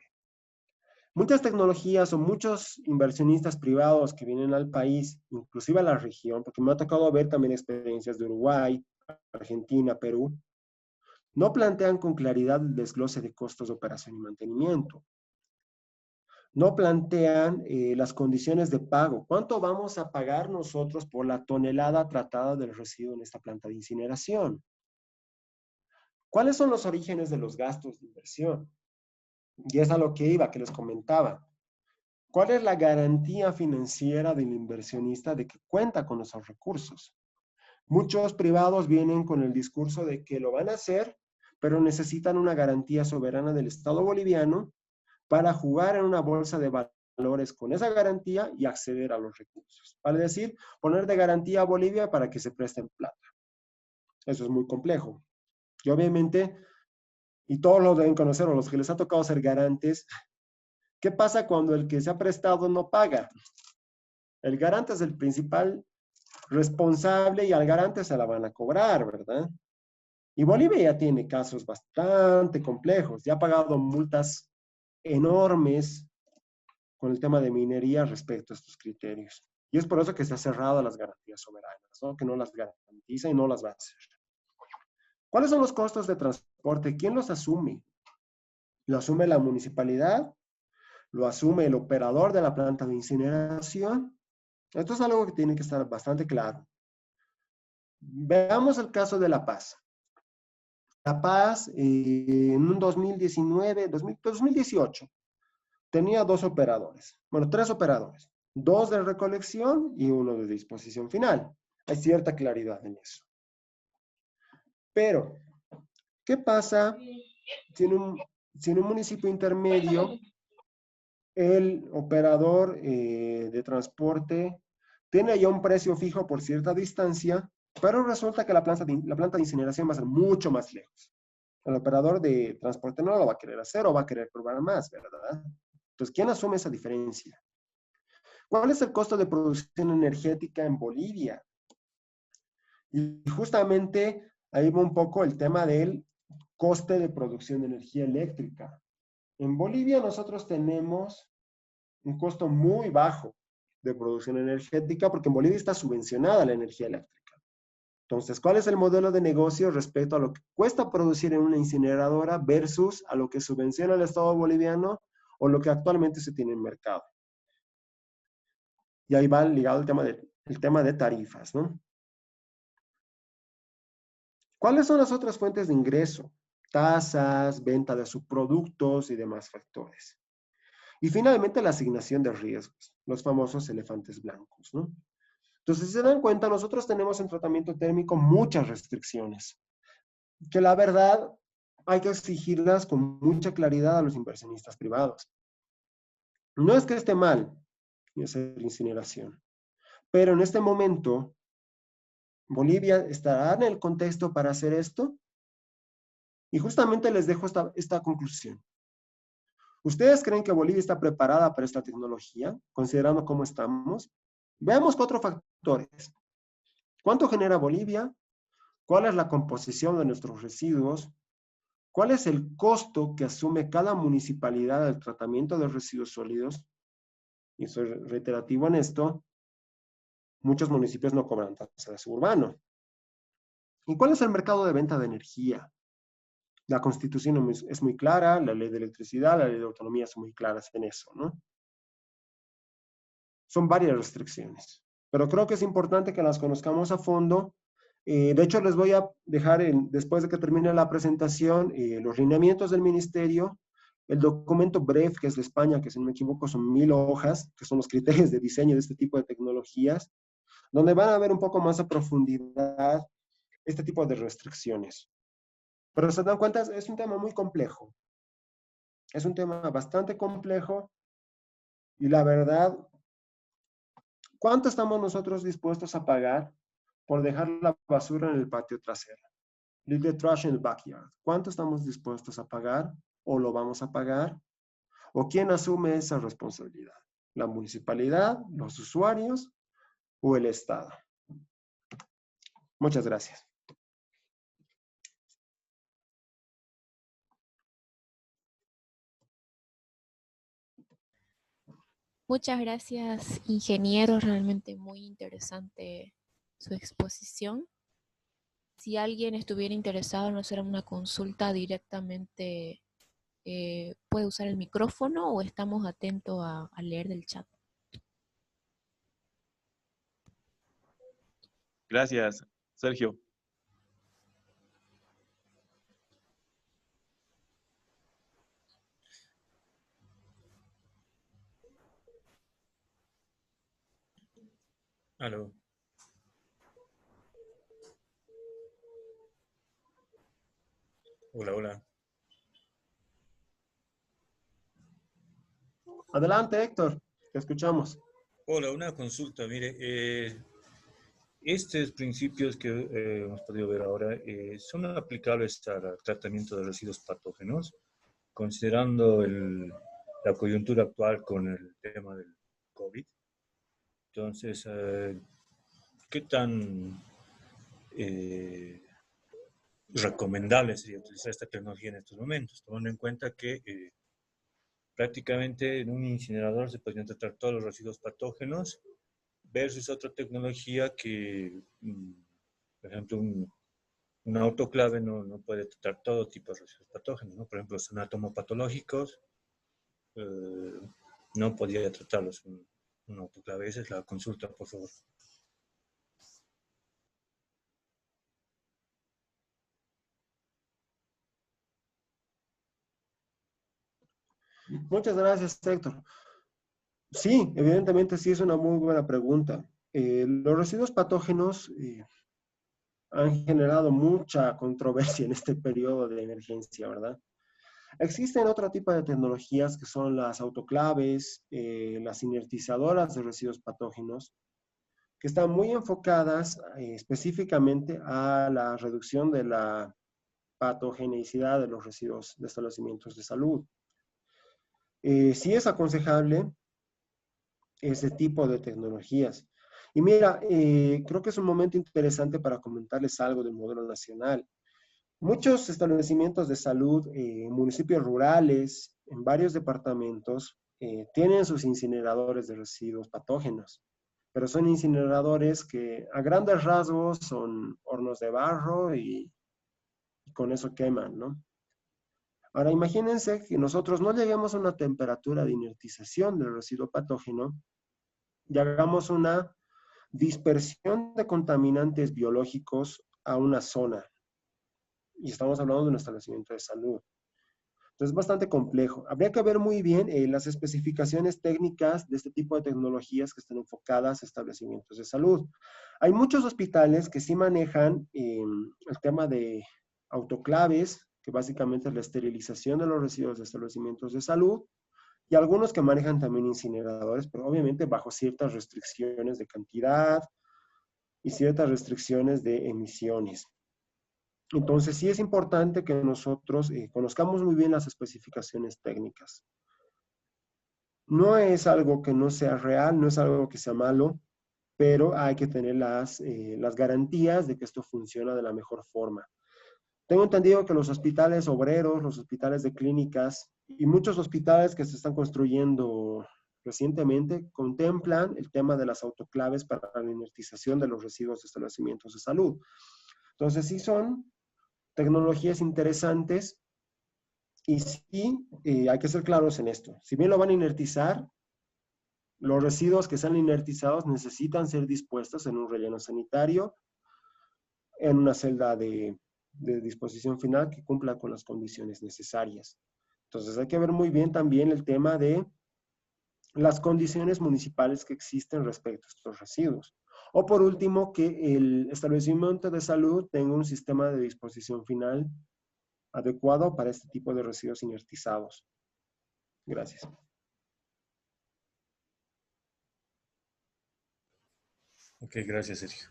muchas tecnologías o muchos inversionistas privados que vienen al país, inclusive a la región, porque me ha tocado ver también experiencias de Uruguay, Argentina, Perú, no plantean con claridad el desglose de costos de operación y mantenimiento. No plantean las condiciones de pago. ¿Cuánto vamos a pagar nosotros por la tonelada tratada del residuo en esta planta de incineración? ¿Cuáles son los orígenes de los gastos de inversión? Y es a lo que iba, que les comentaba. ¿Cuál es la garantía financiera del inversionista de que cuenta con esos recursos? Muchos privados vienen con el discurso de que lo van a hacer, pero necesitan una garantía soberana del Estado boliviano para jugar en una bolsa de valores con esa garantía y acceder a los recursos. Vale decir, poner de garantía a Bolivia para que se presten plata. Eso es muy complejo. Y obviamente, y todos lo deben conocer, o los que les ha tocado ser garantes, ¿qué pasa cuando el que se ha prestado no paga? El garante es el principal responsable y al garante se la van a cobrar, ¿verdad? Y Bolivia ya tiene casos bastante complejos, ya ha pagado multas enormes con el tema de minería respecto a estos criterios. Y es por eso que se ha cerrado las garantías soberanas, ¿no? Que no las garantiza y no las va a hacer. ¿Cuáles son los costos de transporte? ¿Quién los asume? ¿Lo asume la municipalidad? ¿Lo asume el operador de la planta de incineración? Esto es algo que tiene que estar bastante claro. Veamos el caso de La Paz. La Paz, en un 2018, tenía dos operadores. Bueno, tres operadores. Dos de recolección y uno de disposición final. Hay cierta claridad en eso. Pero, ¿qué pasa si en un municipio intermedio el operador de transporte tiene ya un precio fijo por cierta distancia, pero resulta que la planta de incineración va a ser mucho más lejos. El operador de transporte no lo va a querer hacer o va a querer cobrar más, ¿verdad? Entonces, ¿quién asume esa diferencia? ¿Cuál es el costo de producción energética en Bolivia? Y justamente ahí va un poco el tema del coste de producción de energía eléctrica. En Bolivia nosotros tenemos un costo muy bajo de producción energética porque en Bolivia está subvencionada la energía eléctrica. Entonces, ¿cuál es el modelo de negocio respecto a lo que cuesta producir en una incineradora versus a lo que subvenciona el Estado boliviano o lo que actualmente se tiene en mercado? Y ahí va ligado el tema de tarifas, ¿no? ¿Cuáles son las otras fuentes de ingreso? Tasas, venta de subproductos y demás factores. Y finalmente la asignación de riesgos, los famosos elefantes blancos, ¿no? Entonces, si se dan cuenta, nosotros tenemos en tratamiento térmico muchas restricciones, que la verdad hay que exigirlas con mucha claridad a los inversionistas privados. No es que esté mal hacer incineración, pero en este momento, ¿Bolivia estará en el contexto para hacer esto? Y justamente les dejo esta conclusión. ¿Ustedes creen que Bolivia está preparada para esta tecnología, considerando cómo estamos? Veamos 4 factores. ¿Cuánto genera Bolivia? ¿Cuál es la composición de nuestros residuos? ¿Cuál es el costo que asume cada municipalidad del tratamiento de residuos sólidos? Y soy reiterativo en esto, muchos municipios no cobran tasa de suburbano. ¿Y cuál es el mercado de venta de energía? La Constitución es muy clara, la ley de electricidad, la ley de autonomía son muy claras en eso, ¿no? Son varias restricciones, pero creo que es importante que las conozcamos a fondo. De hecho, les voy a dejar, después de que termine la presentación, los lineamientos del ministerio, el documento BREF, que es de España, que si no me equivoco son 1000 hojas, que son los criterios de diseño de este tipo de tecnologías, donde van a ver un poco más a profundidad este tipo de restricciones. Pero se dan cuenta, es un tema muy complejo. Es un tema bastante complejo y la verdad, ¿cuánto estamos nosotros dispuestos a pagar por dejar la basura en el patio trasero? Leave the trash in the backyard. ¿Cuánto estamos dispuestos a pagar o lo vamos a pagar? ¿O quién asume esa responsabilidad? ¿La municipalidad, los usuarios o el Estado? Muchas gracias. Muchas gracias, ingeniero. Realmente muy interesante su exposición. Si alguien estuviera interesado en hacer una consulta directamente, puede usar el micrófono o estamos atentos a leer del chat. Gracias, Sergio. Aló. Hola, hola. Adelante, Héctor, te escuchamos. Hola, una consulta. Mire, estos principios que hemos podido ver ahora son aplicables al tratamiento de residuos patógenos, considerando la coyuntura actual con el tema del COVID. Entonces, ¿qué tan recomendable sería utilizar esta tecnología en estos momentos, tomando en cuenta que prácticamente en un incinerador se podrían tratar todos los residuos patógenos versus otra tecnología que, por ejemplo, un autoclave no puede tratar todo tipo de residuos patógenos, ¿no? Por ejemplo, los anatomopatológicos no podría tratarlos un autoclave. Esa es la consulta, por favor. Muchas gracias, Héctor. Sí, evidentemente sí es una muy buena pregunta. Los residuos patógenos han generado mucha controversia en este periodo de emergencia, ¿verdad? Existen otro tipo de tecnologías que son las autoclaves, las inertizadoras de residuos patógenos, que están muy enfocadas específicamente a la reducción de la patogenicidad de los residuos de establecimientos de salud. Sí es aconsejable ese tipo de tecnologías. Y mira, creo que es un momento interesante para comentarles algo del modelo nacional. Muchos establecimientos de salud, municipios rurales, en varios departamentos, tienen sus incineradores de residuos patógenos, pero son incineradores que a grandes rasgos son hornos de barro y con eso queman, ¿no? Ahora imagínense que nosotros no lleguemos a una temperatura de inertización del residuo patógeno y hagamos una dispersión de contaminantes biológicos a una zona. Y estamos hablando de un establecimiento de salud. Entonces es bastante complejo. Habría que ver muy bien las especificaciones técnicas de este tipo de tecnologías que están enfocadas a establecimientos de salud. Hay muchos hospitales que sí manejan el tema de autoclaves, que básicamente es la esterilización de los residuos de establecimientos de salud, y algunos que manejan también incineradores, pero obviamente bajo ciertas restricciones de cantidad y ciertas restricciones de emisiones. Entonces, sí es importante que nosotros conozcamos muy bien las especificaciones técnicas. No es algo que no sea real, no es algo que sea malo, pero hay que tener las garantías de que esto funciona de la mejor forma. Tengo entendido que los hospitales obreros, los hospitales de clínicas y muchos hospitales que se están construyendo recientemente contemplan el tema de las autoclaves para la inertización de los residuos de establecimientos de salud. Entonces, sí son tecnologías interesantes y sí hay que ser claros en esto. Si bien lo van a inertizar, los residuos que sean inertizados necesitan ser dispuestos en un relleno sanitario, en una celda de disposición final que cumpla con las condiciones necesarias. Entonces hay que ver muy bien también el tema de las condiciones municipales que existen respecto a estos residuos. O por último, que el establecimiento de salud tenga un sistema de disposición final adecuado para este tipo de residuos inertizados. Gracias. Ok, gracias, Sergio.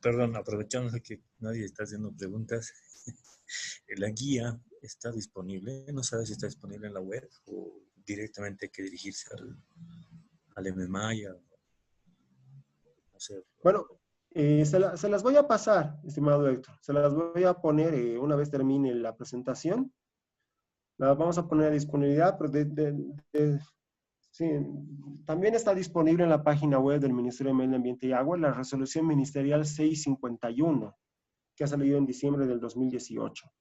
Perdón, aprovechando que nadie está haciendo preguntas, la guía está disponible, no sabes si está disponible en la web o directamente hay que dirigirse al MMAIA, no sé. Bueno, se las voy a pasar, estimado Héctor. Se las voy a poner una vez termine la presentación. Las vamos a poner a disponibilidad, pero sí, también está disponible en la página web del Ministerio de Medio Ambiente y Agua la resolución ministerial 651, que ha salido en diciembre del 2018.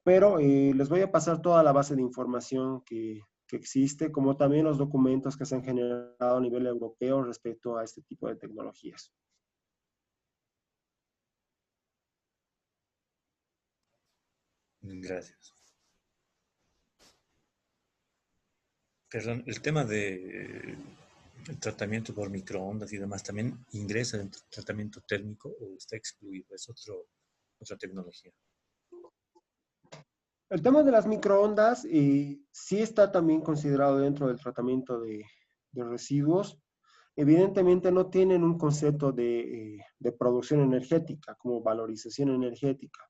Pero les voy a pasar toda la base de información que existe, como también los documentos que se han generado a nivel europeo respecto a este tipo de tecnologías. Gracias. Perdón, el tema de el tratamiento por microondas y demás, ¿también ingresa en tratamiento térmico o está excluido? Es otra tecnología. El tema de las microondas sí está también considerado dentro del tratamiento de residuos. Evidentemente no tienen un concepto de producción energética como valorización energética.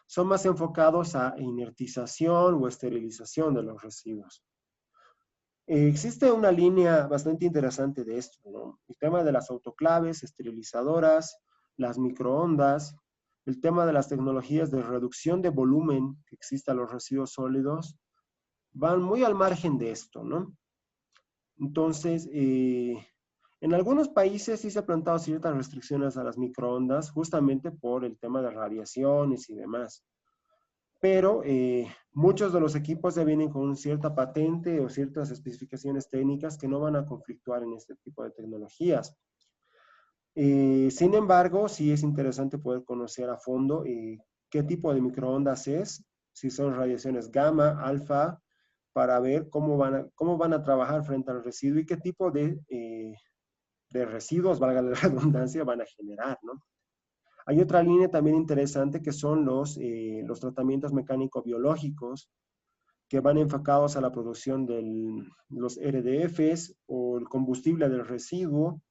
Son más enfocados a inertización o esterilización de los residuos. Existe una línea bastante interesante de esto, ¿no? El tema de las autoclaves, esterilizadoras, las microondas, el tema de las tecnologías de reducción de volumen que existe a los residuos sólidos, van muy al margen de esto, ¿no? Entonces, en algunos países sí se han plantado ciertas restricciones a las microondas, justamente por el tema de radiaciones y demás. Pero muchos de los equipos ya vienen con cierta patente o ciertas especificaciones técnicas que no van a conflictuar en este tipo de tecnologías. Sin embargo, sí es interesante poder conocer a fondo qué tipo de microondas es, si son radiaciones gamma, alfa, para ver cómo van a trabajar frente al residuo y qué tipo de residuos, valga la redundancia, van a generar, ¿no? Hay otra línea también interesante que son los tratamientos mecánico-biológicos, que van enfocados a la producción de los RDFs o el combustible del residuo,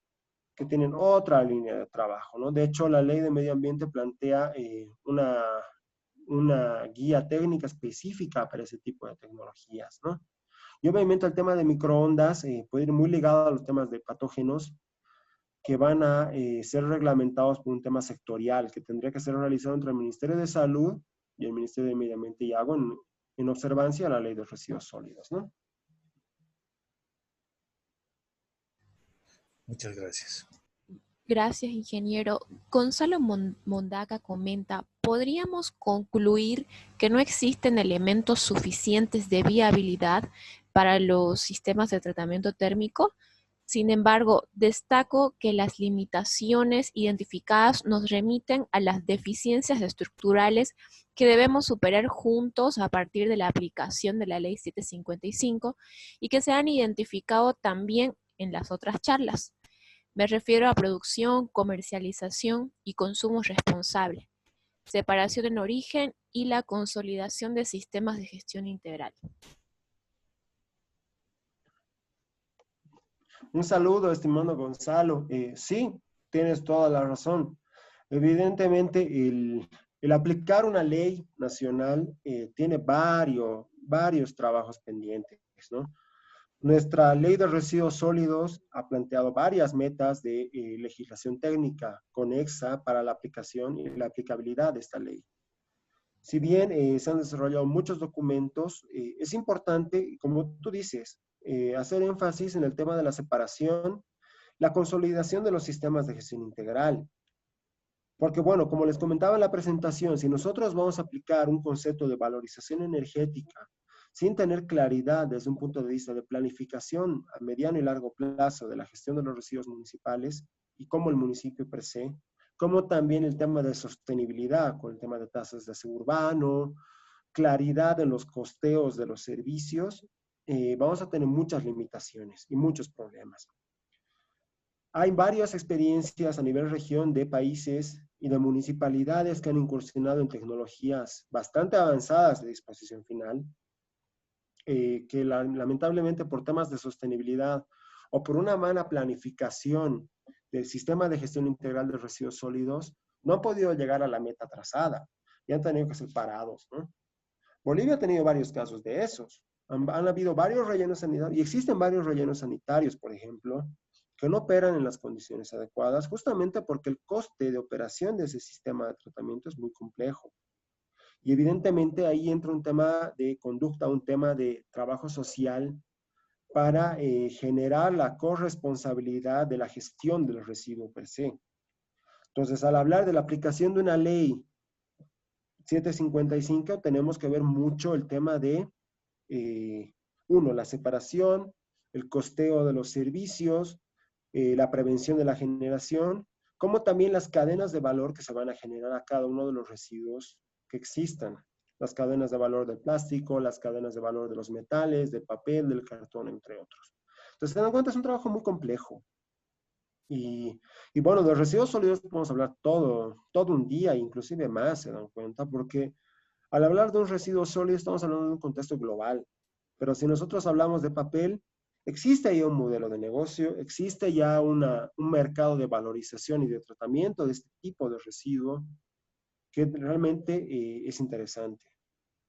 que tienen otra línea de trabajo, ¿no? De hecho, la ley de medio ambiente plantea una guía técnica específica para ese tipo de tecnologías, ¿no? Y obviamente el tema de microondas puede ir muy ligado a los temas de patógenos que van a ser reglamentados por un tema sectorial que tendría que ser realizado entre el Ministerio de Salud y el Ministerio de Medio Ambiente y Agua en observancia a la ley de residuos sólidos, ¿no? Muchas gracias. Gracias, ingeniero. Gonzalo Mondaca comenta, ¿podríamos concluir que no existen elementos suficientes de viabilidad para los sistemas de tratamiento térmico? Sin embargo, destaco que las limitaciones identificadas nos remiten a las deficiencias estructurales que debemos superar juntos a partir de la aplicación de la Ley 755 y que se han identificado también en las otras charlas. Me refiero a producción, comercialización y consumo responsable, separación en origen y la consolidación de sistemas de gestión integral. Un saludo, estimado Gonzalo. Sí, tienes toda la razón. Evidentemente, el aplicar una ley nacional tiene varios trabajos pendientes, ¿no? Nuestra ley de residuos sólidos ha planteado varias metas de legislación técnica conexa para la aplicación y la aplicabilidad de esta ley. Si bien se han desarrollado muchos documentos, es importante, como tú dices, hacer énfasis en el tema de la separación, la consolidación de los sistemas de gestión integral. Porque bueno, como les comentaba en la presentación, si nosotros vamos a aplicar un concepto de valorización energética sin tener claridad desde un punto de vista de planificación a mediano y largo plazo de la gestión de los residuos municipales y cómo el municipio per se, como también el tema de sostenibilidad con el tema de tasas de aseo urbano, claridad en los costeos de los servicios, vamos a tener muchas limitaciones y muchos problemas. Hay varias experiencias a nivel región de países y de municipalidades que han incursionado en tecnologías bastante avanzadas de disposición final, que lamentablemente por temas de sostenibilidad o por una mala planificación del sistema de gestión integral de residuos sólidos, no han podido llegar a la meta trazada y han tenido que ser parados, ¿no? Bolivia ha tenido varios casos de esos. Han habido varios rellenos sanitarios, y existen varios rellenos sanitarios, por ejemplo, que no operan en las condiciones adecuadas, justamente porque el coste de operación de ese sistema de tratamiento es muy complejo. Y evidentemente ahí entra un tema de conducta, un tema de trabajo social para generar la corresponsabilidad de la gestión del residuo per se. Entonces, al hablar de la aplicación de una ley 755, tenemos que ver mucho el tema de, uno, la separación, el costeo de los servicios, la prevención de la generación, como también las cadenas de valor que se van a generar a cada uno de los residuos que existan. Las cadenas de valor del plástico, las cadenas de valor de los metales, del papel, del cartón, entre otros. Entonces, se dan cuenta, es un trabajo muy complejo. Y bueno, de residuos sólidos podemos hablar todo un día, inclusive más, se dan cuenta, porque al hablar de un residuo sólido estamos hablando de un contexto global. Pero si nosotros hablamos de papel, existe ya un modelo de negocio, existe ya un mercado de valorización y de tratamiento de este tipo de residuo que realmente es interesante.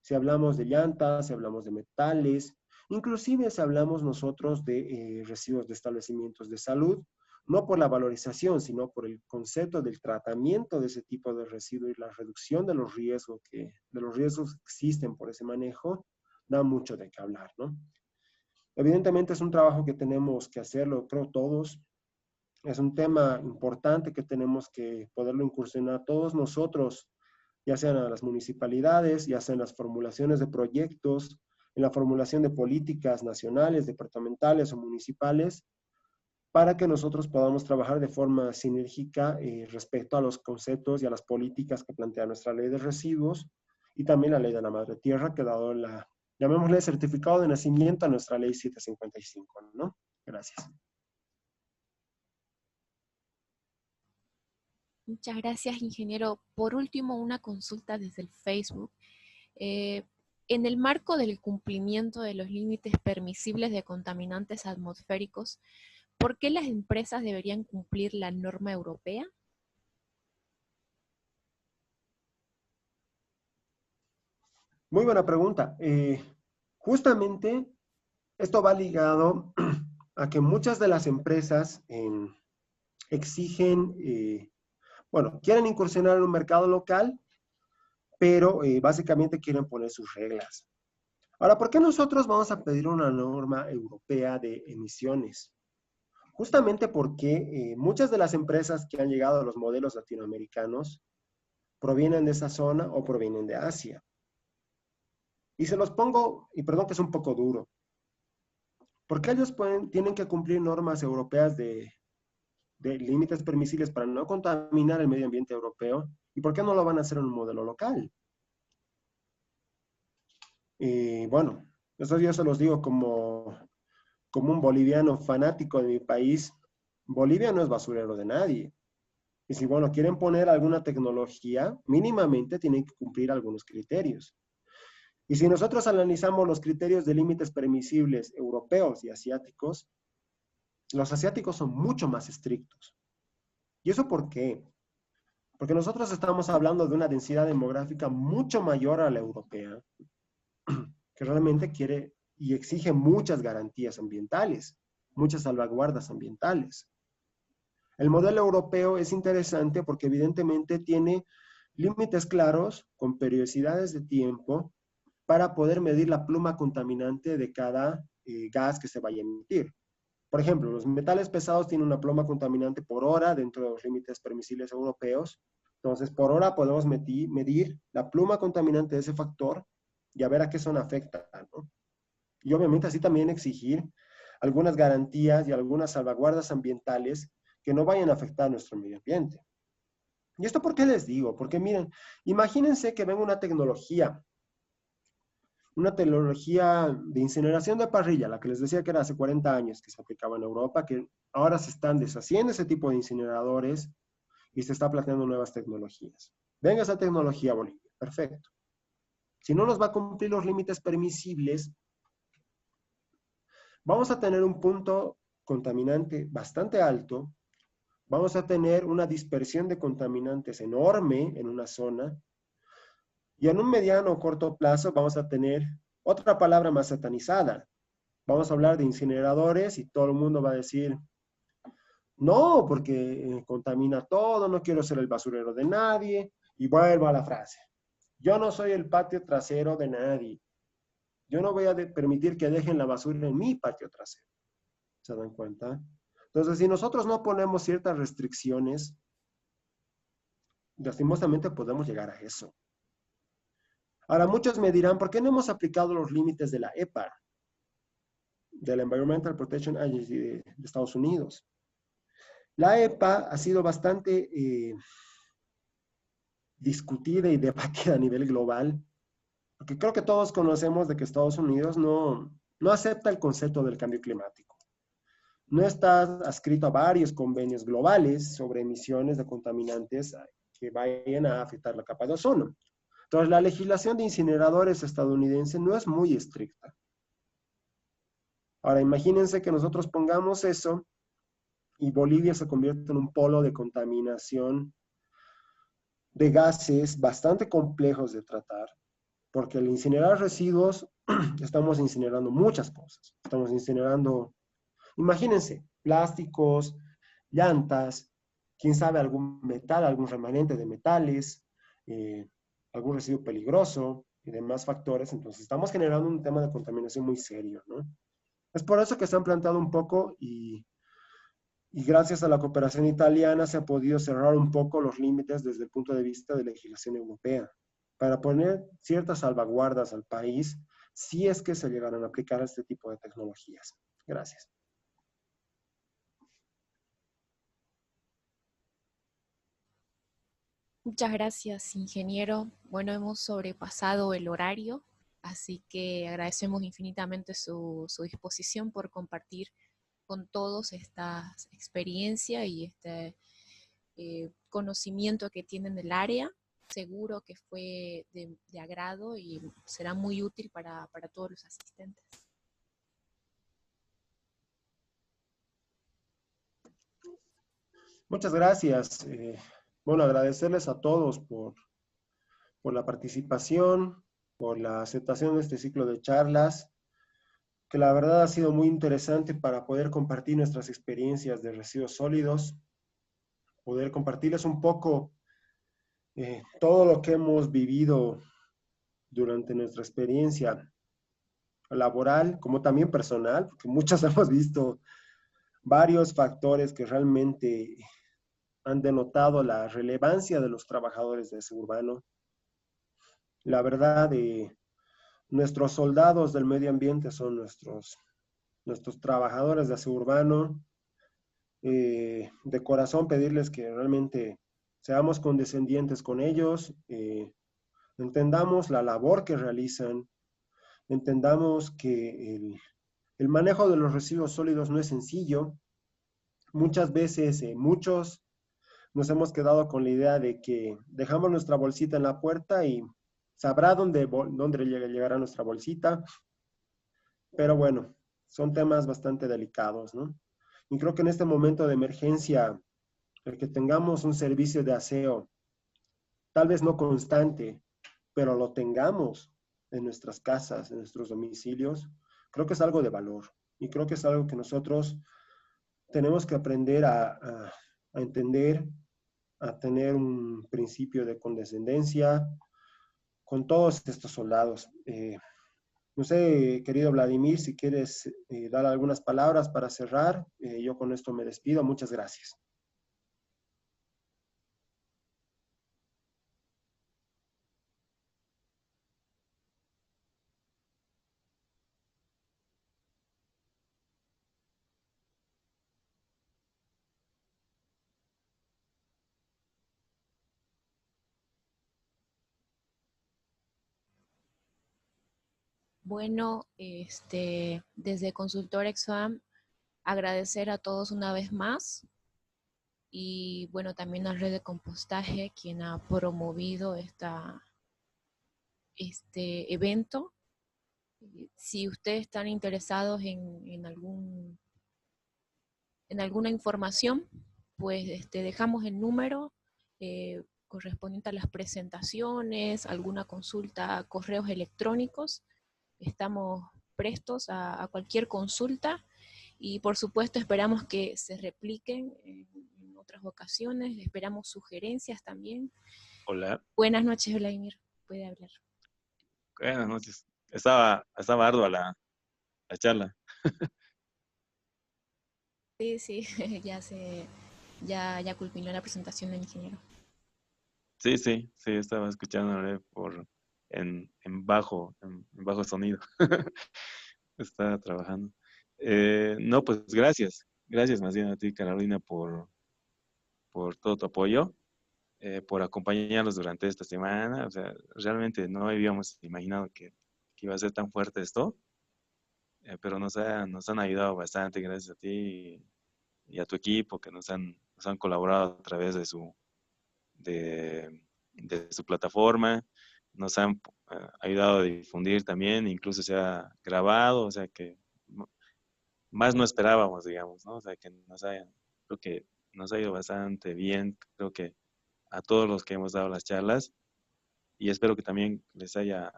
Si hablamos de llantas, si hablamos de metales, inclusive si hablamos nosotros de residuos de establecimientos de salud, no por la valorización, sino por el concepto del tratamiento de ese tipo de residuo y la reducción de los riesgos que existen por ese manejo, da mucho de qué hablar, ¿no? Evidentemente es un trabajo que tenemos que hacerlo, creo todos. Es un tema importante que tenemos que poderlo incursionar todos nosotros, ya sean a las municipalidades, ya sean las formulaciones de proyectos, en la formulación de políticas nacionales, departamentales o municipales, para que nosotros podamos trabajar de forma sinérgica respecto a los conceptos y a las políticas que plantea nuestra ley de residuos y también la ley de la madre tierra, que ha dado la, llamémosle, certificado de nacimiento a nuestra ley 755, ¿no? Gracias. Muchas gracias, ingeniero. Por último, una consulta desde el Facebook. En el marco del cumplimiento de los límites permisibles de contaminantes atmosféricos, ¿por qué las empresas deberían cumplir la norma europea? Muy buena pregunta. Justamente esto va ligado a que muchas de las empresas exigen, bueno, quieren incursionar en un mercado local, pero básicamente quieren poner sus reglas. Ahora, ¿por qué nosotros vamos a pedir una norma europea de emisiones? Justamente porque muchas de las empresas que han llegado a los modelos latinoamericanos provienen de esa zona o provienen de Asia. Y se los pongo, y perdón que es un poco duro, porque ellos tienen que cumplir normas europeas de límites permisibles para no contaminar el medio ambiente europeo, ¿y por qué no lo van a hacer en un modelo local? Y bueno, eso yo se los digo como un boliviano fanático de mi país. Bolivia no es basurero de nadie. Y si, bueno, quieren poner alguna tecnología, mínimamente tienen que cumplir algunos criterios. Y si nosotros analizamos los criterios de límites permisibles europeos y asiáticos, los asiáticos son mucho más estrictos. ¿Y eso por qué? Porque nosotros estamos hablando de una densidad demográfica mucho mayor a la europea, que realmente quiere y exige muchas garantías ambientales, muchas salvaguardas ambientales. El modelo europeo es interesante porque evidentemente tiene límites claros con periodicidades de tiempo para poder medir la pluma contaminante de cada gas que se vaya a emitir. Por ejemplo, los metales pesados tienen una pluma contaminante por hora dentro de los límites permisibles europeos. Entonces, por hora podemos medir la pluma contaminante de ese factor y a ver a qué zona afecta, ¿no? Y obviamente así también exigir algunas garantías y algunas salvaguardas ambientales que no vayan a afectar a nuestro medio ambiente. ¿Y esto por qué les digo? Porque miren, imagínense que ven una tecnología de incineración de parrilla, la que les decía que era hace 40 años que se aplicaba en Europa, que ahora se están deshaciendo ese tipo de incineradores y se está planteando nuevas tecnologías. Venga esa tecnología a Bolivia, perfecto. Si no nos va a cumplir los límites permisibles, vamos a tener un punto contaminante bastante alto, vamos a tener una dispersión de contaminantes enorme en una zona, y en un mediano o corto plazo vamos a tener otra palabra más satanizada. Vamos a hablar de incineradores y todo el mundo va a decir, no, porque contamina todo, no quiero ser el basurero de nadie, y vuelvo a la frase. Yo no soy el patio trasero de nadie. Yo no voy a permitir que dejen la basura en mi patio trasero. ¿Se dan cuenta? Entonces, si nosotros no ponemos ciertas restricciones, lastimosamente podemos llegar a eso. Ahora, muchos me dirán, ¿por qué no hemos aplicado los límites de la EPA, de la Environmental Protection Agency de Estados Unidos? La EPA ha sido bastante discutida y debatida a nivel global, porque creo que todos conocemos de que Estados Unidos no acepta el concepto del cambio climático. No está adscrito a varios convenios globales sobre emisiones de contaminantes que vayan a afectar la capa de ozono. Entonces, la legislación de incineradores estadounidense no es muy estricta. Ahora, imagínense que nosotros pongamos eso y Bolivia se convierte en un polo de contaminación de gases bastante complejos de tratar, porque al incinerar residuos estamos incinerando muchas cosas. Estamos incinerando, imagínense, plásticos, llantas, quién sabe, algún metal, algún remanente de metales, algún residuo peligroso y demás factores. Entonces estamos generando un tema de contaminación muy serio, ¿no? Es por eso que se han planteado un poco y gracias a la cooperación italiana se ha podido cerrar un poco los límites desde el punto de vista de legislación europea, para poner ciertas salvaguardas al país si es que se llegaran a aplicar este tipo de tecnologías. Gracias. Muchas gracias, ingeniero. Bueno, hemos sobrepasado el horario, así que agradecemos infinitamente su disposición por compartir con todos esta experiencia y este conocimiento que tienen del área. Seguro que fue de agrado y será muy útil para todos los asistentes. Muchas gracias. Bueno, agradecerles a todos por la participación, por la aceptación de este ciclo de charlas, que la verdad ha sido muy interesante para poder compartir nuestras experiencias de residuos sólidos, poder compartirles un poco todo lo que hemos vivido durante nuestra experiencia laboral, como también personal, porque muchos hemos visto varios factores que realmente han denotado la relevancia de los trabajadores de ese urbano. La verdad, nuestros soldados del medio ambiente son nuestros trabajadores de aseo urbano. De corazón pedirles que realmente seamos condescendientes con ellos, entendamos la labor que realizan, entendamos que el manejo de los residuos sólidos no es sencillo. Muchas veces, muchos nos hemos quedado con la idea de que dejamos nuestra bolsita en la puerta y sabrá dónde llegará nuestra bolsita. Pero bueno, son temas bastante delicados, ¿no? Y creo que en este momento de emergencia, el que tengamos un servicio de aseo, tal vez no constante, pero lo tengamos en nuestras casas, en nuestros domicilios, creo que es algo de valor. Y creo que es algo que nosotros tenemos que aprender a entender, a tener un principio de condescendencia con todos estos soldados. No sé, querido Vladimir, si quieres dar algunas palabras para cerrar. Yo con esto me despido. Muchas gracias. Bueno, desde Consultor Exam, agradecer a todos una vez más y bueno, también a Red de Compostaje, quien ha promovido este evento. Si ustedes están interesados en alguna información, pues dejamos el número correspondiente a las presentaciones, alguna consulta, correos electrónicos. Estamos prestos a cualquier consulta y por supuesto esperamos que se repliquen en otras ocasiones, esperamos sugerencias también. Hola. Buenas noches, Vladimir, puede hablar. Buenas noches. Estaba ardua la charla. Sí, ya culminó la presentación del ingeniero. Sí, estaba escuchándole en bajo sonido. Estaba trabajando. No, pues gracias. Gracias más bien a ti, Carolina, por todo tu apoyo, por acompañarnos durante esta semana. O sea, realmente no habíamos imaginado que iba a ser tan fuerte esto, pero nos han ayudado bastante, gracias a ti y a tu equipo que nos han colaborado a través de su plataforma, nos han ayudado a difundir también, incluso se ha grabado, o sea que más no esperábamos, digamos, ¿no? O sea que creo que nos ha ido bastante bien, creo que a todos los que hemos dado las charlas y espero que también les haya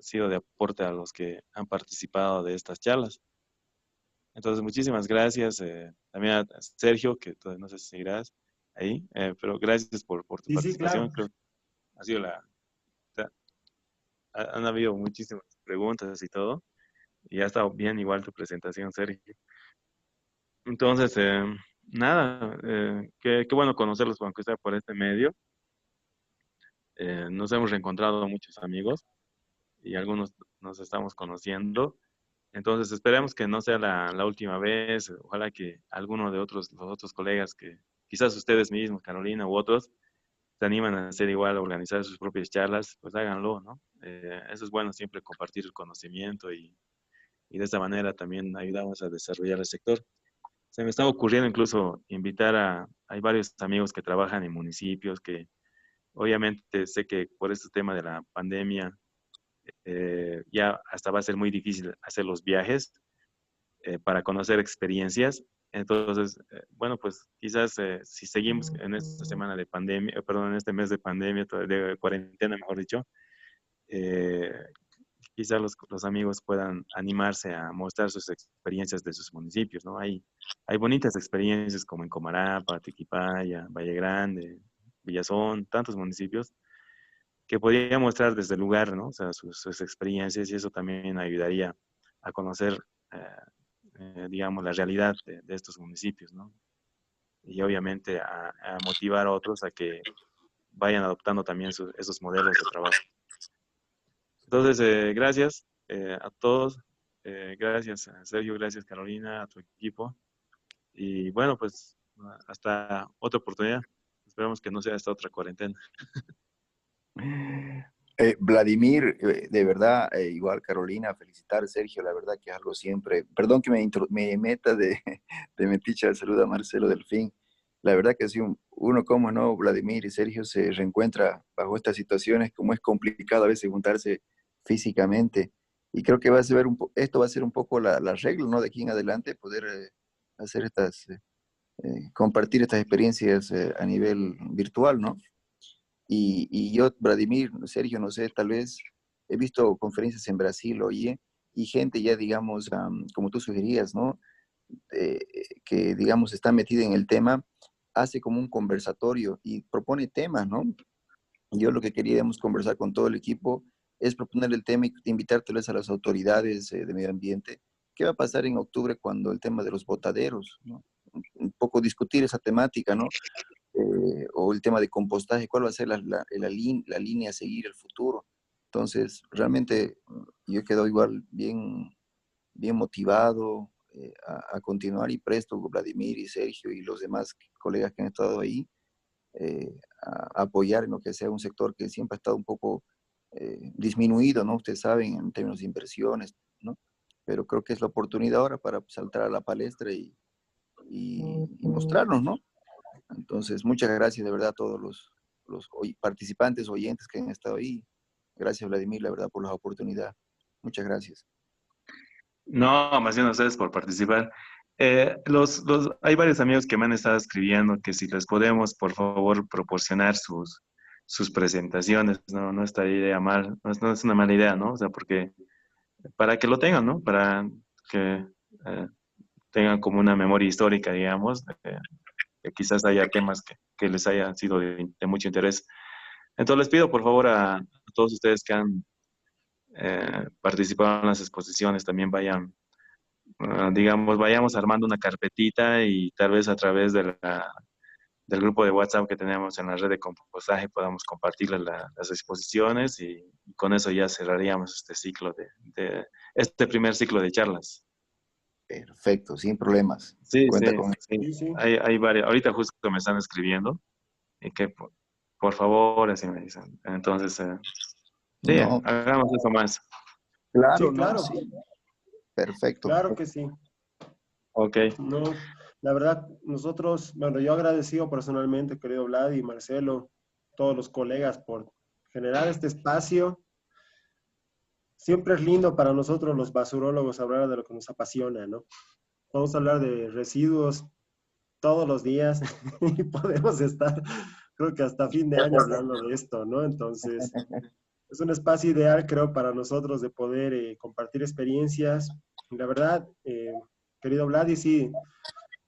sido de aporte a los que han participado de estas charlas. Entonces, muchísimas gracias también a Sergio, que todavía no sé si seguirás ahí, pero gracias por tu Sí, participación. claro. Creo que ha sido han habido muchísimas preguntas y todo, y ha estado bien igual tu presentación, Sergio. Entonces, nada, qué bueno conocerlos, aunque sea por este medio. Nos hemos reencontrado muchos amigos y algunos nos estamos conociendo. Entonces, esperemos que no sea la última vez. Ojalá que alguno de los otros colegas, que quizás ustedes mismos, Carolina u otros, se animan a hacer igual, a organizar sus propias charlas, pues háganlo, ¿no? Eso es bueno, siempre compartir el conocimiento y de esta manera también ayudamos a desarrollar el sector. Se me está ocurriendo incluso invitar hay varios amigos que trabajan en municipios que obviamente sé que por este tema de la pandemia ya hasta va a ser muy difícil hacer los viajes para conocer experiencias. Entonces, bueno, pues quizás si seguimos en esta semana de pandemia, perdón, en este mes de pandemia, de cuarentena, mejor dicho, eh, quizás los amigos puedan animarse a mostrar sus experiencias de sus municipios, ¿no? Hay bonitas experiencias como en Comarapa, Tiquipaya, Valle Grande, Villazón, tantos municipios que podría mostrar desde el lugar, ¿no? O sea, sus experiencias y eso también ayudaría a conocer, digamos, la realidad de estos municipios, ¿no? Y obviamente a motivar a otros a que vayan adoptando también esos modelos de trabajo. Entonces, gracias a todos. Gracias a Sergio, gracias Carolina, a tu equipo. Y bueno, pues hasta otra oportunidad. Esperamos que no sea esta otra cuarentena. Vladimir, de verdad, igual Carolina, felicitar a Sergio, la verdad que es algo siempre, perdón que me meta de metiche, saluda a Marcelo Delfín, la verdad que sí, uno como no, Vladimir y Sergio se reencuentra bajo estas situaciones, como es complicado a veces juntarse físicamente, y creo que va a ser esto va a ser un poco la regla, ¿no? De aquí en adelante, poder hacer compartir estas experiencias a nivel virtual, ¿no? Y yo, Vladimir, Sergio, no sé, tal vez he visto conferencias en Brasil, oye, y gente ya, digamos, como tú sugerías, ¿no? Que, digamos, está metida en el tema, hace como un conversatorio y propone temas, ¿no? Yo lo que queríamos conversar con todo el equipo es proponer el tema y invitárteles a las autoridades de medio ambiente. ¿Qué va a pasar en octubre cuando el tema de los botaderos, ¿no? Un poco discutir esa temática, ¿no? O el tema de compostaje, cuál va a ser la línea a seguir el futuro. Entonces, realmente yo quedo igual bien motivado a continuar y presto, Vladimir y Sergio y los demás colegas que han estado ahí, a apoyar en lo que sea un sector que siempre ha estado un poco disminuido, ¿no? Ustedes saben, en términos de inversiones, ¿no? Pero creo que es la oportunidad ahora para saltar a la palestra y mostrarnos, ¿no? Entonces, muchas gracias de verdad a todos los participantes, oyentes que han estado ahí. Gracias, Vladimir, la verdad, por la oportunidad. Muchas gracias. No, más bien a ustedes por participar. Hay varios amigos que me han estado escribiendo que si les podemos, por favor, proporcionar sus presentaciones, ¿no? No estaría idea mal, no es una mala idea, ¿no? O sea, porque para que lo tengan, ¿no? Para que tengan como una memoria histórica, digamos, que quizás haya temas que les hayan sido de mucho interés. Entonces les pido, por favor, a todos ustedes que han participado en las exposiciones, también vayan digamos, vayamos armando una carpetita y tal vez a través del grupo de WhatsApp que tenemos en la red de compostaje podamos compartir las exposiciones y con eso ya cerraríamos este ciclo este primer ciclo de charlas. Perfecto, sin problemas. Sí, Cuenta sí, con sí. Sí, sí. Hay varios. Ahorita justo me están escribiendo y que por favor, así me dicen. Entonces, sí, No, hagamos eso más. claro, Sí, no, claro, sí. Perfecto. claro que sí. Ok. No, la verdad, nosotros, bueno, yo agradecido personalmente, querido Vlad y Marcelo, todos los colegas por generar este espacio. Siempre es lindo para nosotros los basurólogos hablar de lo que nos apasiona, ¿no? Vamos a hablar de residuos todos los días y podemos estar, creo que hasta fin de año hablando de esto, ¿no? Entonces, es un espacio ideal, creo, para nosotros de poder compartir experiencias. Y la verdad, querido Vlad, y sí,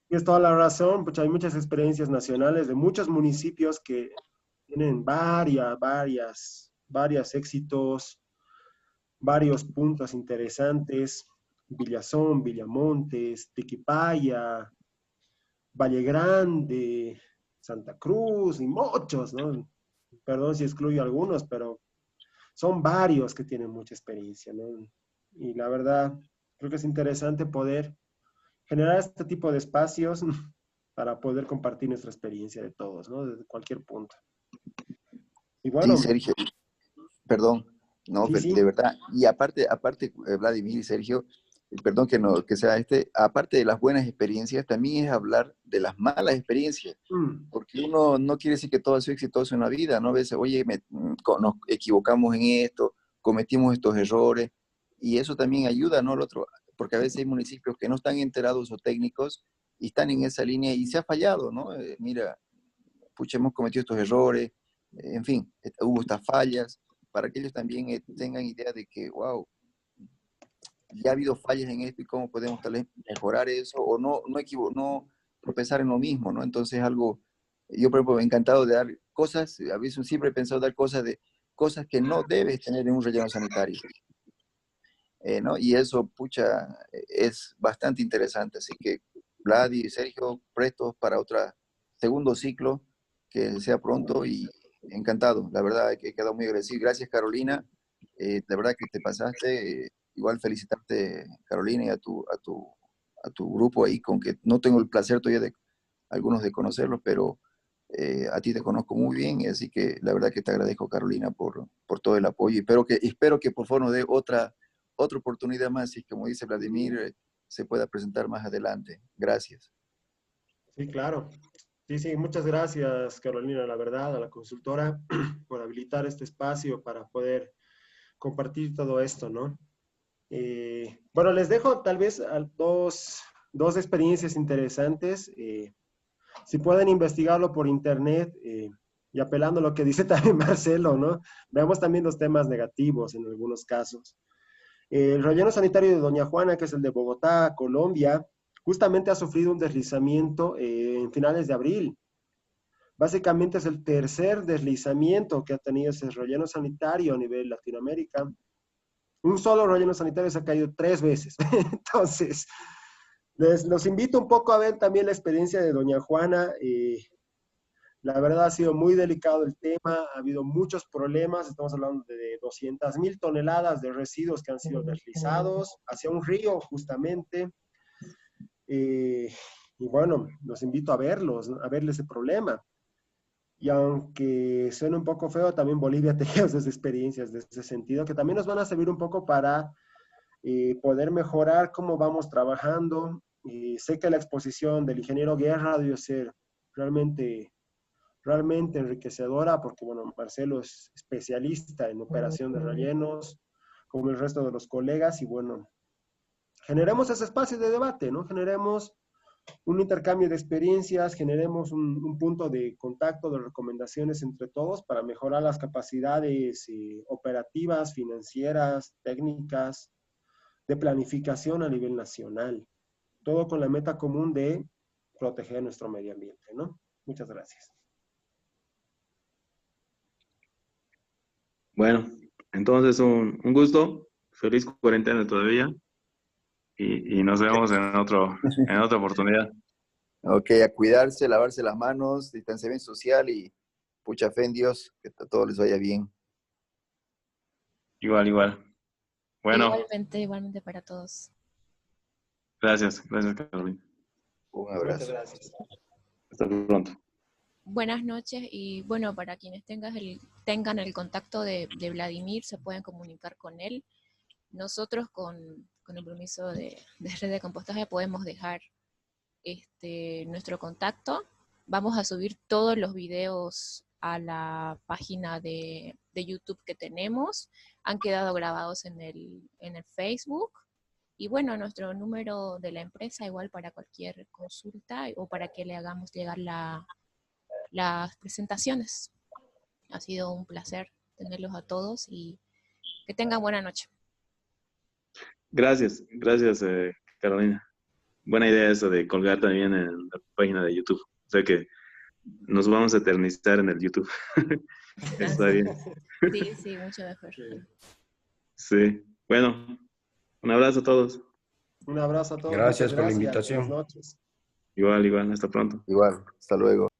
tienes toda la razón, pues hay muchas experiencias nacionales de muchos municipios que tienen varios éxitos, varios puntos interesantes. Villazón, Villamontes, Tiquipaya, Valle Grande, Santa Cruz y muchos, ¿no? Perdón si excluyo algunos, pero son varios que tienen mucha experiencia, ¿no? Y la verdad, creo que es interesante poder generar este tipo de espacios para poder compartir nuestra experiencia de todos, ¿no? Desde cualquier punto. Y bueno, Sí, Sergio, perdón, no, sí, sí. de verdad. Y aparte, Vladimir y Sergio, perdón que no, que sea aparte de las buenas experiencias, también es hablar de las malas experiencias, Mm, porque uno no quiere decir que todo sea exitoso en la vida, ¿no? A veces, oye, nos equivocamos en esto, cometimos estos errores, y eso también ayuda, ¿no? Al otro, porque a veces hay municipios que no están enterados o técnicos y están en esa línea y se ha fallado, ¿no? Mira, pucha, hemos cometido estos errores, en fin, hubo estas fallas, para que ellos también tengan idea de que, wow, ya ha habido fallas en esto y cómo podemos tal vez mejorar eso o no tropezar en lo mismo, ¿no? Entonces algo, yo por ejemplo, me he encantado de dar cosas, a veces siempre he pensado dar cosas que no debes tener en un relleno sanitario, ¿no? Y eso, pucha, es bastante interesante. Así que, Vlad y Sergio, prestos para otro segundo ciclo, que sea pronto y encantado. La verdad que he quedado muy agradecido. Gracias, Carolina. La verdad que te pasaste. Igual felicitarte, Carolina, y a tu grupo ahí, con que no tengo el placer todavía de algunos de conocerlos, pero a ti te conozco muy bien, y así que la verdad que te agradezco, Carolina, por todo el apoyo. Y espero que por favor nos dé otra oportunidad más y, como dice Vladimir, se pueda presentar más adelante. Gracias. sí, claro. Sí, sí, muchas gracias, Carolina, la verdad, a la consultora, por habilitar este espacio para poder compartir todo esto, ¿no? Bueno, les dejo tal vez dos experiencias interesantes. Si pueden investigarlo por internet y apelando a lo que dice también Marcelo, ¿no? Veamos también los temas negativos en algunos casos. El relleno sanitario de Doña Juana, que es el de Bogotá, Colombia, justamente ha sufrido un deslizamiento en finales de abril. Básicamente es el tercer deslizamiento que ha tenido ese relleno sanitario a nivel Latinoamérica. Un solo relleno sanitario se ha caído 3 veces. Entonces, los invito un poco a ver también la experiencia de Doña Juana. La verdad ha sido muy delicado el tema, ha habido muchos problemas, estamos hablando de 200.000 toneladas de residuos que han sido deslizados hacia un río justamente. Y bueno, los invito a verlos, a verles ese problema. Y aunque suene un poco feo, también Bolivia tenía esas experiencias de ese sentido, que también nos van a servir un poco para poder mejorar cómo vamos trabajando. Sé que la exposición del ingeniero Guerra debe ser realmente, realmente enriquecedora, porque bueno, Marcelo es especialista en operación de rellenos, como el resto de los colegas, y bueno, generemos ese espacio de debate, ¿no? Generemos un intercambio de experiencias, generemos un punto de contacto, de recomendaciones entre todos para mejorar las capacidades operativas, financieras, técnicas, de planificación a nivel nacional. Todo con la meta común de proteger nuestro medio ambiente, ¿no? Muchas gracias. Bueno, entonces un gusto, feliz cuarentena todavía y nos vemos en otra oportunidad. Ok, a cuidarse, lavarse las manos, distanciamiento social y pucha fe en Dios, que a todos les vaya bien. Igual, igual. Bueno, Igualmente para todos. gracias, gracias Carolina. Un Muchas abrazo. gracias. Hasta pronto. Buenas noches y bueno, para quienes tengan el contacto de Vladimir, se pueden comunicar con él. Nosotros con el permiso de Red de Compostaje podemos dejar nuestro contacto. Vamos a subir todos los videos a la página de YouTube que tenemos. Han quedado grabados en el Facebook. Y bueno, nuestro número de la empresa igual para cualquier consulta o para que le hagamos llegar las presentaciones. Ha sido un placer tenerlos a todos y que tengan buena noche. Gracias, gracias Carolina. Buena idea eso de colgar también en la página de YouTube. O sea que nos vamos a eternizar en el YouTube. Está bien. Sí, sí, mucho mejor. Sí. Bueno, un abrazo a todos. Un abrazo a todos. Gracias Muchas por la gracias. Buenas invitación. noches. Igual, igual. Hasta pronto. Igual, hasta luego.